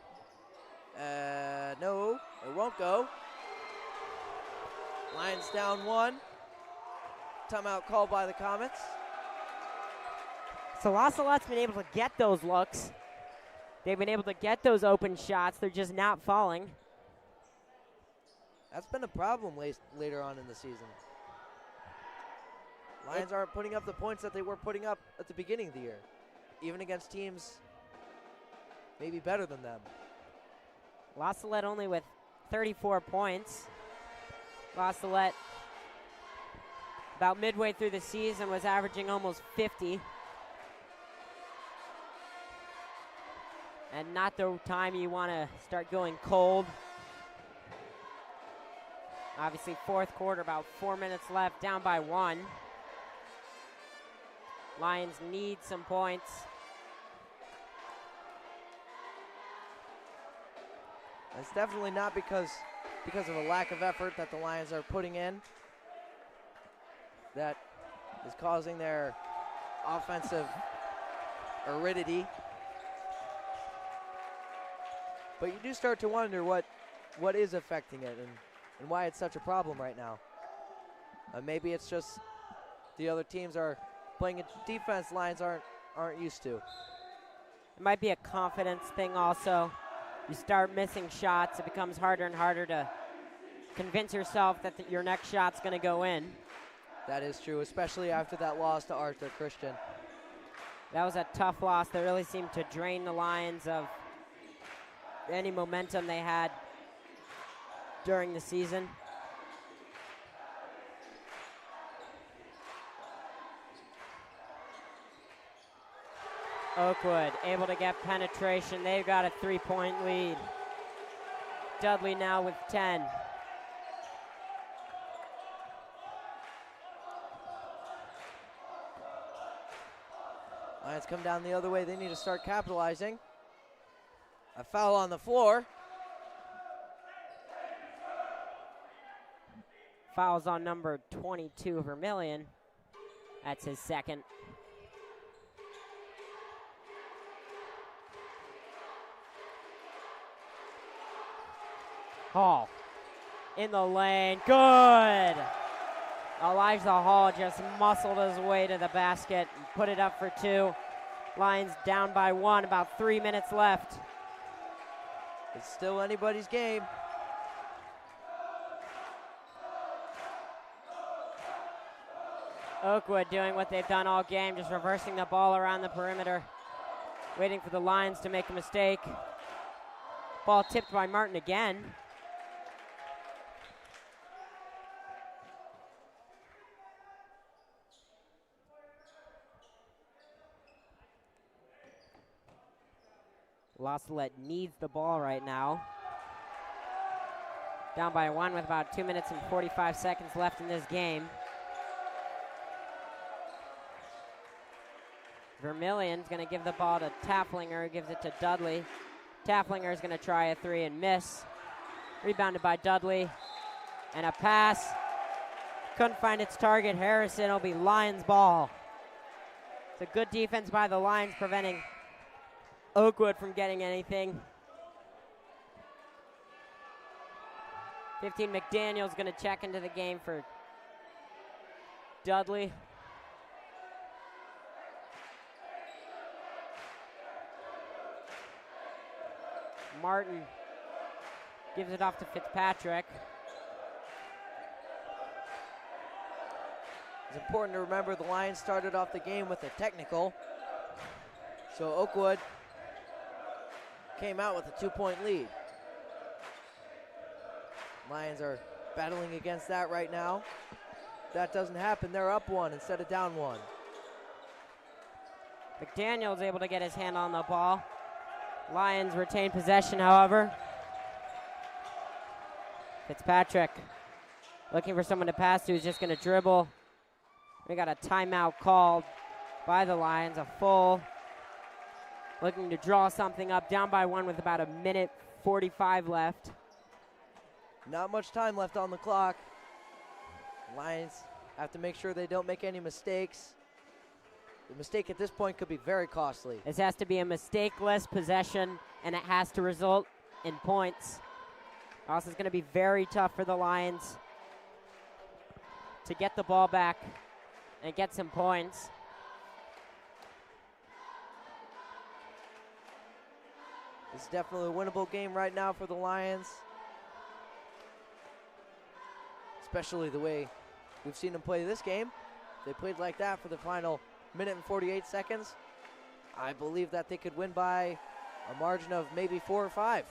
No, it won't go. Lions down 1. Timeout called by the Comets. So La Salette's been able to get those looks. They've been able to get those open shots. They're just not falling. That's been a problem later on in the season. Lions aren't putting up the points that they were putting up at the beginning of the year, even against teams maybe better than them. La Salette only with 34 points. La Salette, about midway through the season, was averaging almost 50. And not the time you want to start going cold. Obviously, fourth quarter, about 4 minutes left, down by 1. Lions need some points. It's definitely not because of a lack of effort that the Lions are putting in that is causing their offensive aridity. But you do start to wonder what is affecting it and why it's such a problem right now. Maybe it's just the other teams are playing a defense Lions aren't used to. It might be a confidence thing also. You start missing shots, it becomes harder and harder to convince yourself that your next shot's going to go in. That is true, especially after that loss to Arthur Christian. That was a tough loss that really seemed to drain the Lions of any momentum they had during the season. Oakwood able to get penetration. They've got a 3-point lead. Dudley now with 10. Lions come down the other way. They need to start capitalizing. A foul on the floor. Fouls on number 22, Vermillion. That's his second. Hall in the lane, good. Elijah Hall just muscled his way to the basket and put it up for 2. Lions down by 1, about 3 minutes left. It's still anybody's game. Oakwood doing what they've done all game, just reversing the ball around the perimeter, waiting for the Lions to make a mistake. Ball tipped by Martin again. La Salette needs the ball right now. Down by 1 with about 2 minutes and 45 seconds left in this game. Vermillion's going to give the ball to Tafflinger, who gives it to Dudley. Tafflinger is going to try a 3 and miss. Rebounded by Dudley. And a pass. Couldn't find its target. Harrison will be Lions ball. It's a good defense by the Lions, preventing Oakwood from getting anything. 15 McDaniel's going to check into the game for Dudley. Martin gives it off to Fitzpatrick. It's important to remember the Lions started off the game with a technical. So Oakwood came out with a 2-point lead. Lions are battling against that right now. If that doesn't happen, they're up 1 instead of down 1. McDaniel's able to get his hand on the ball. Lions retain possession, however. Fitzpatrick looking for someone to pass to, who's just going to dribble. We got a timeout called by the Lions, a full. Looking to draw something up, down by 1 with about 1:45 left. Not much time left on the clock. Lions have to make sure they don't make any mistakes. The mistake at this point could be very costly. This has to be a mistake-less possession, and it has to result in points. Also, it's going to be very tough for the Lions to get the ball back and get some points. It's definitely a winnable game right now for the Lions. Especially the way we've seen them play this game. They played like that for the final minute and 48 seconds. I believe that they could win by a margin of maybe 4 or 5.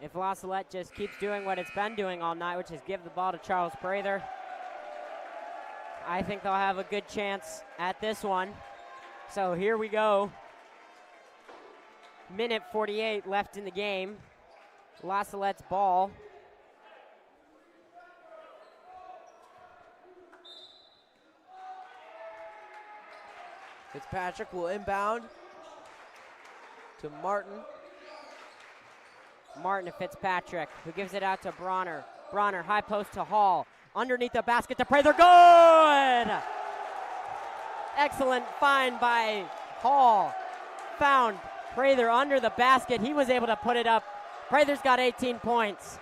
If La Salette just keeps doing what it's been doing all night, which is give the ball to Charles Prather, I think they'll have a good chance at this one. So here we go. Minute 48 left in the game. La Salette's ball. Fitzpatrick will inbound to Martin. Martin to Fitzpatrick, who gives it out to Bronner. Bronner, high post to Hall. Underneath the basket to Prather. Good! Excellent find by Hall. Found Prather under the basket. He was able to put it up. Prather's got 18 points.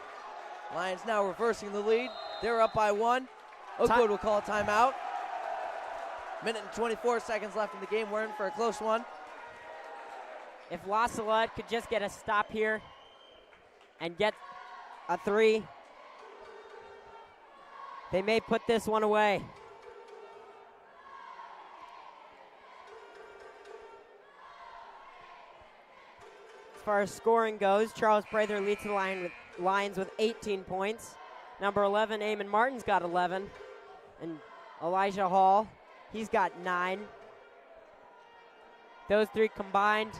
Lions now reversing the lead. They're up by 1. Oakwood will call a timeout. Minute and 24 seconds left in the game. We're in for a close one. If La Salette could just get a stop here and get a 3, they may put this one away. As far as scoring goes, Charles Prather leads the Lions with 18 points. Number 11, Eamon Martin's got 11. And Elijah Hall, he's got 9. Those 3 combined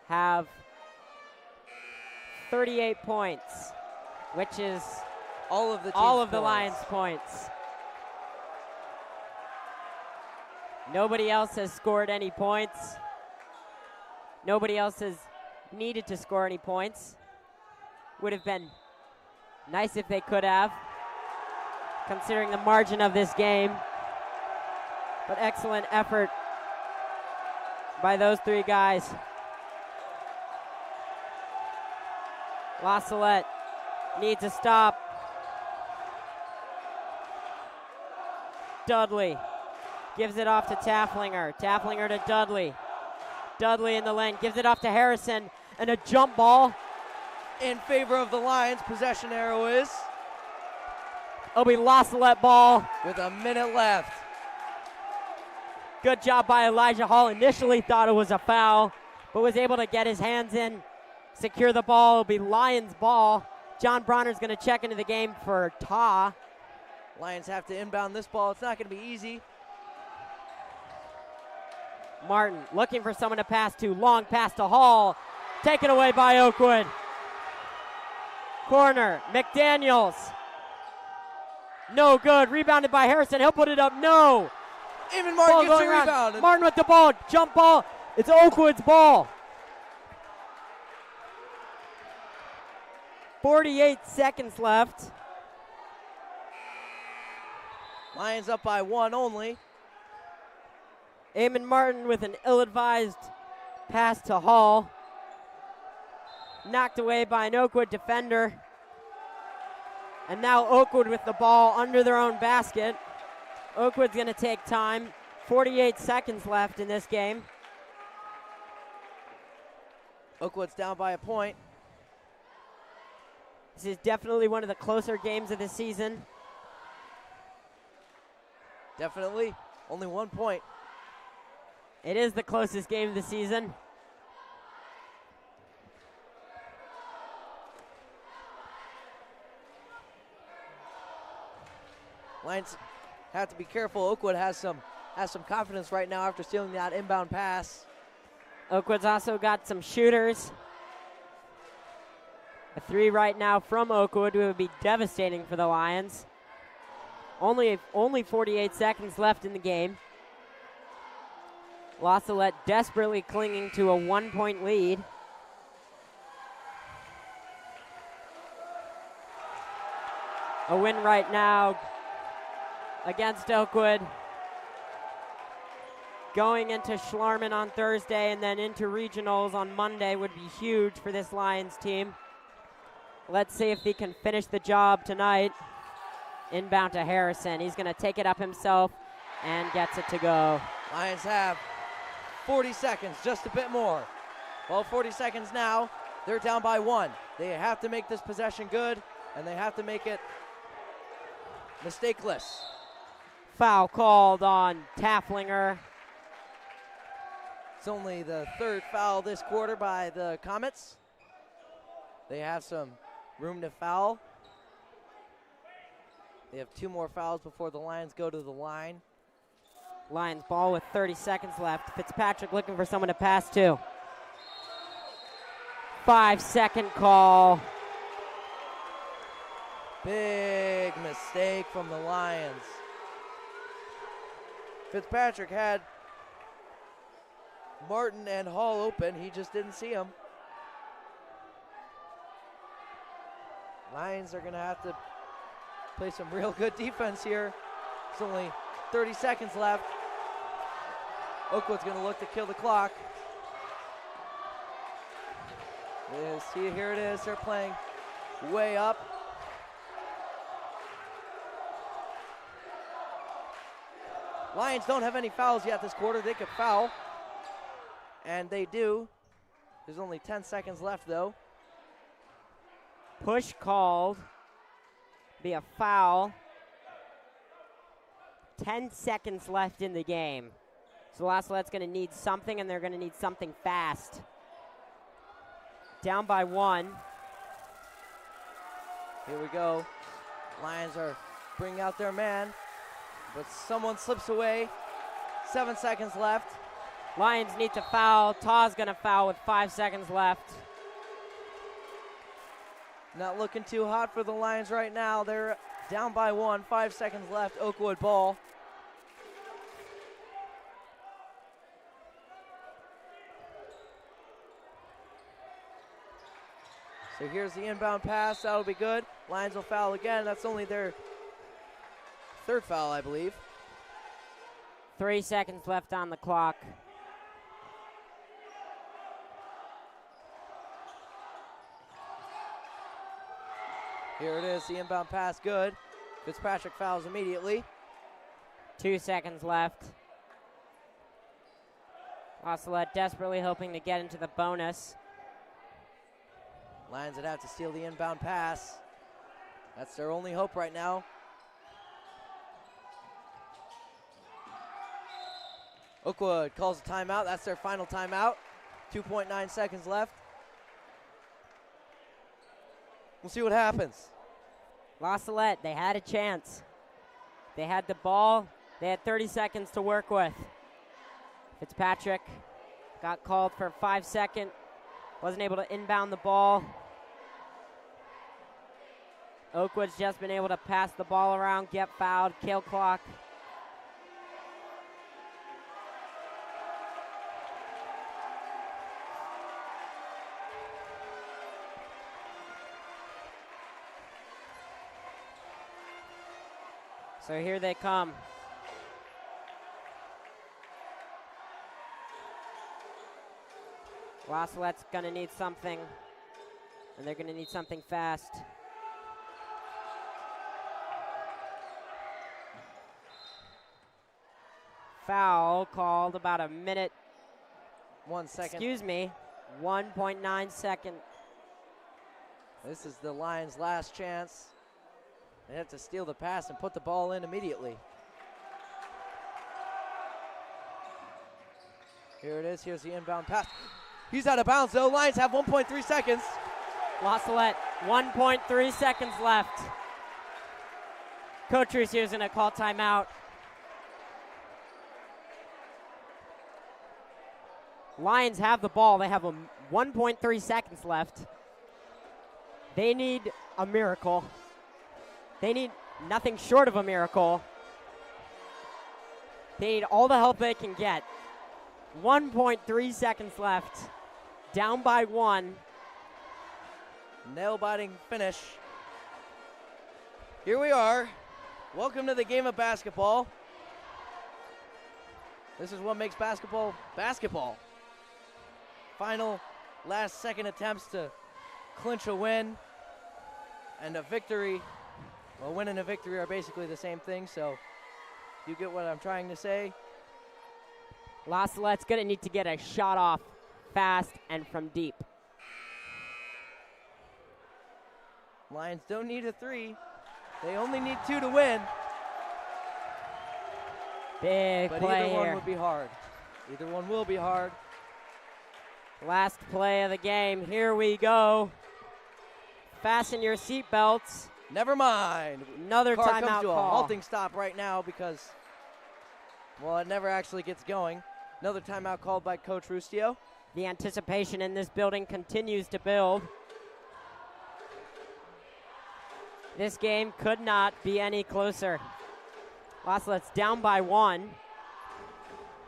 have 38 points, which is all of the Lions' points. Nobody else has scored any points. Nobody else has needed to score any points. Would have been nice if they could have, considering the margin of this game. But excellent effort by those 3 guys. La Salette needs a stop. Dudley gives it off to Tafflinger. Tafflinger to Dudley. Dudley in the lane, gives it off to Harrison, and a jump ball. In favor of the Lions, possession arrow is. It'll be La Salette ball. With a minute left. Good job by Elijah Hall. Initially thought it was a foul, but was able to get his hands in, secure the ball. It'll be Lions ball. John Bronner's going to check into the game for Ta. Lions have to inbound this ball. It's not going to be easy. Martin looking for someone to pass to. Long pass to Hall. Taken away by Oakwood. Corner, McDaniels. No good. Rebounded by Harrison. He'll put it up. No. Even Martin gets a rebound. Martin with the ball. Jump ball. It's Oakwood's ball. 48 seconds left. Lions up by 1 only. Eamon Martin with an ill-advised pass to Hall. Knocked away by an Oakwood defender. And now Oakwood with the ball under their own basket. Oakwood's going to take time. 48 seconds left in this game. Oakwood's down by a point. This is definitely one of the closer games of the season. Definitely. Only 1 point. It is the closest game of the season. Lions have to be careful. Oakwood has some confidence right now after stealing that inbound pass. Oakwood's also got some shooters. A 3 right now from Oakwood would be devastating for the Lions. Only 48 seconds left in the game. La Salette desperately clinging to a 1-point lead. A win right now against Oakwood. Going into Schlarman on Thursday and then into regionals on Monday would be huge for this Lions team. Let's see if he can finish the job tonight. Inbound to Harrison. He's going to take it up himself and gets it to go. Lions have 40 seconds, just a bit more. Well, 40 seconds now. They're down by 1. They have to make this possession good, and they have to make it mistakeless. Foul called on Tafflinger. It's only the 3rd foul this quarter by the Comets. They have some room to foul. They have 2 more fouls before the Lions go to the line. Lions ball with 30 seconds left. Fitzpatrick looking for someone to pass to. 5-second call. Big mistake from the Lions. Fitzpatrick had Martin and Hall open. He just didn't see him. Lions are going to have to play some real good defense here. There's only 30 seconds left. Oakwood's going to look to kill the clock. See, here it is. They're playing way up. Lions don't have any fouls yet this quarter. They could foul, and they do. There's only 10 seconds left, though. Push called. Be a foul. 10 seconds left in the game. So Lassalette's going to need something, and they're going to need something fast. Down by 1. Here we go. Lions are bringing out their man, but someone slips away. 7 seconds left. Lions need to foul. Taw's going to foul with 5 seconds left. Not looking too hot for the Lions right now. They're down by 1. 5 seconds left. Oakwood ball. So here's the inbound pass. That'll be good. Lions will foul again. That's only their 3rd foul, I believe. 3 seconds left on the clock. Here it is, the inbound pass, good. Fitzpatrick fouls immediately. 2 seconds left. Salette desperately hoping to get into the bonus. Lions would have to steal the inbound pass. That's their only hope right now. Oakwood calls a timeout. That's their final timeout. 2.9 seconds left. We'll see what happens. Salette, they had a chance. They had the ball. They had 30 seconds to work with. Fitzpatrick got called for a 5-second. Wasn't able to inbound the ball. Oakwood's just been able to pass the ball around, get fouled, kill clock. So here they come. Lassalette's gonna need something, and they're gonna need something fast. Foul called about a minute. 1 second. Excuse me, 1.9 second. This is the Lions' last chance. They have to steal the pass and put the ball in immediately. Here it is. Here's the inbound pass. He's out of bounds, though. Lions have 1.3 seconds. Salette, 1.3 seconds left. Coach Russo is going to call timeout. Lions have the ball. They have 1.3 seconds left. They need a miracle. They need nothing short of a miracle. They need all the help they can get. 1.3 seconds left. Down by 1. Nail-biting finish. Here we are. Welcome to the game of basketball. This is what makes basketball basketball. Final last second attempts to clinch a win and a victory. Well, win and a victory are basically the same thing, so you get what I'm trying to say. La Salette's going to need to get a shot off fast and from deep. Lions don't need a 3. They only need 2 to win. Big but play either one here. would be hard. Either one will be hard. Last play of the game. Here we go. Fasten your seatbelts. Never mind. Another Car timeout comes to a call. halting stop right now because, well, it never actually gets going. Another timeout called by Coach Rustio. The anticipation in this building continues to build. This game could not be any closer. La Salette's down by 1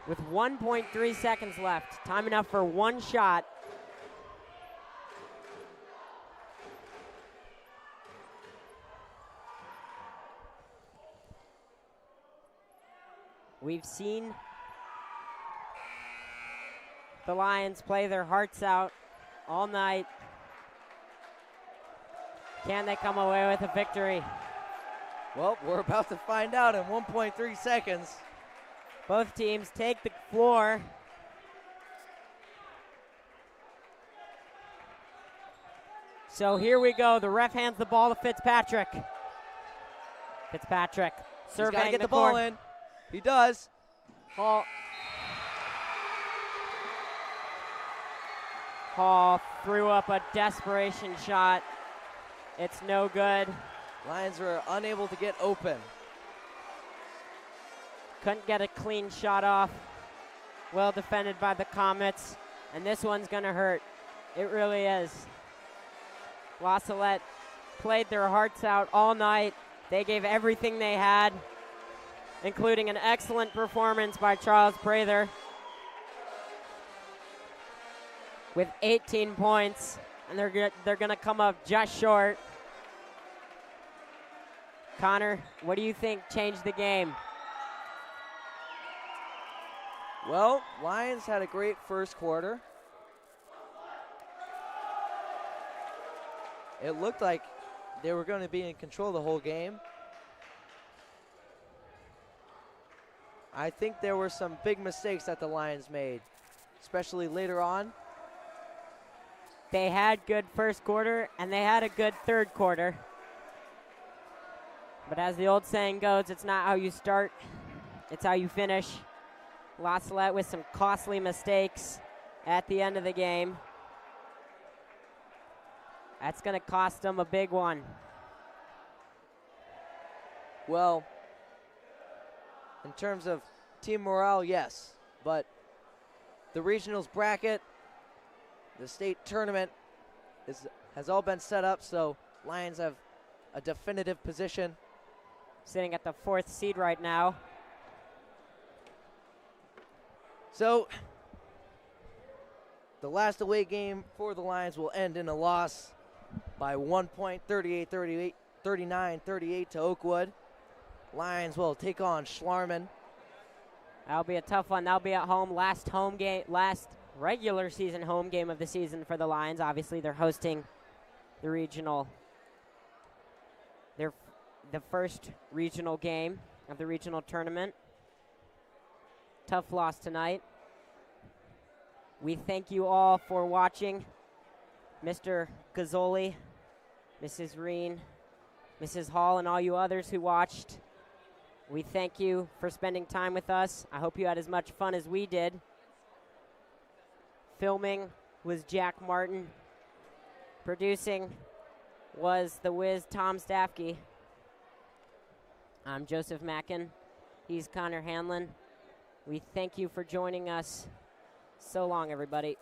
with 1.3 seconds left. Time enough for one shot. We've seen the Lions play their hearts out all night. Can they come away with a victory? Well, we're about to find out in 1.3 seconds. Both teams take the floor. So here we go. The ref hands the ball to Fitzpatrick. Fitzpatrick surveying He's got to get the court. ball in. He does. Hall threw up a desperation shot. It's no good. Lions were unable to get open. Couldn't get a clean shot off. Well defended by the Comets. And this one's going to hurt. It really is. La Salette played their hearts out all night. They gave everything they had, including an excellent performance by Charles Prather with 18 points. And they're going to come up just short. Connor, what do you think changed the game? Well, Lions had a great first quarter. It looked like they were going to be in control the whole game. I think there were some big mistakes that the Lions made, especially later on. They had good first quarter, and they had a good third quarter. But as the old saying goes, it's not how you start, it's how you finish. La Salette with some costly mistakes at the end of the game. That's going to cost them a big one. Well, in terms of team morale, yes. But the regionals bracket, the state tournament has all been set up, so Lions have a definitive position. Sitting at the 4th seed right now. So the last away game for the Lions will end in a loss by 1 point, 39-38 to Oakwood. Lions will take on Schlarman. That'll be a tough one. That'll be at home. Last regular season home game of the season for the Lions. Obviously, they're hosting the regional. They're the first regional game of the regional tournament. Tough loss tonight. We thank you all for watching. Mr. Gazzoli, Mrs. Reen, Mrs. Hall, and all you others who watched. We thank you for spending time with us. I hope you had as much fun as we did. Filming was Jack Martin. Producing was the whiz Tom Staffke. I'm Joseph Mackin. He's Connor Hanlon. We thank you for joining us. So long, everybody.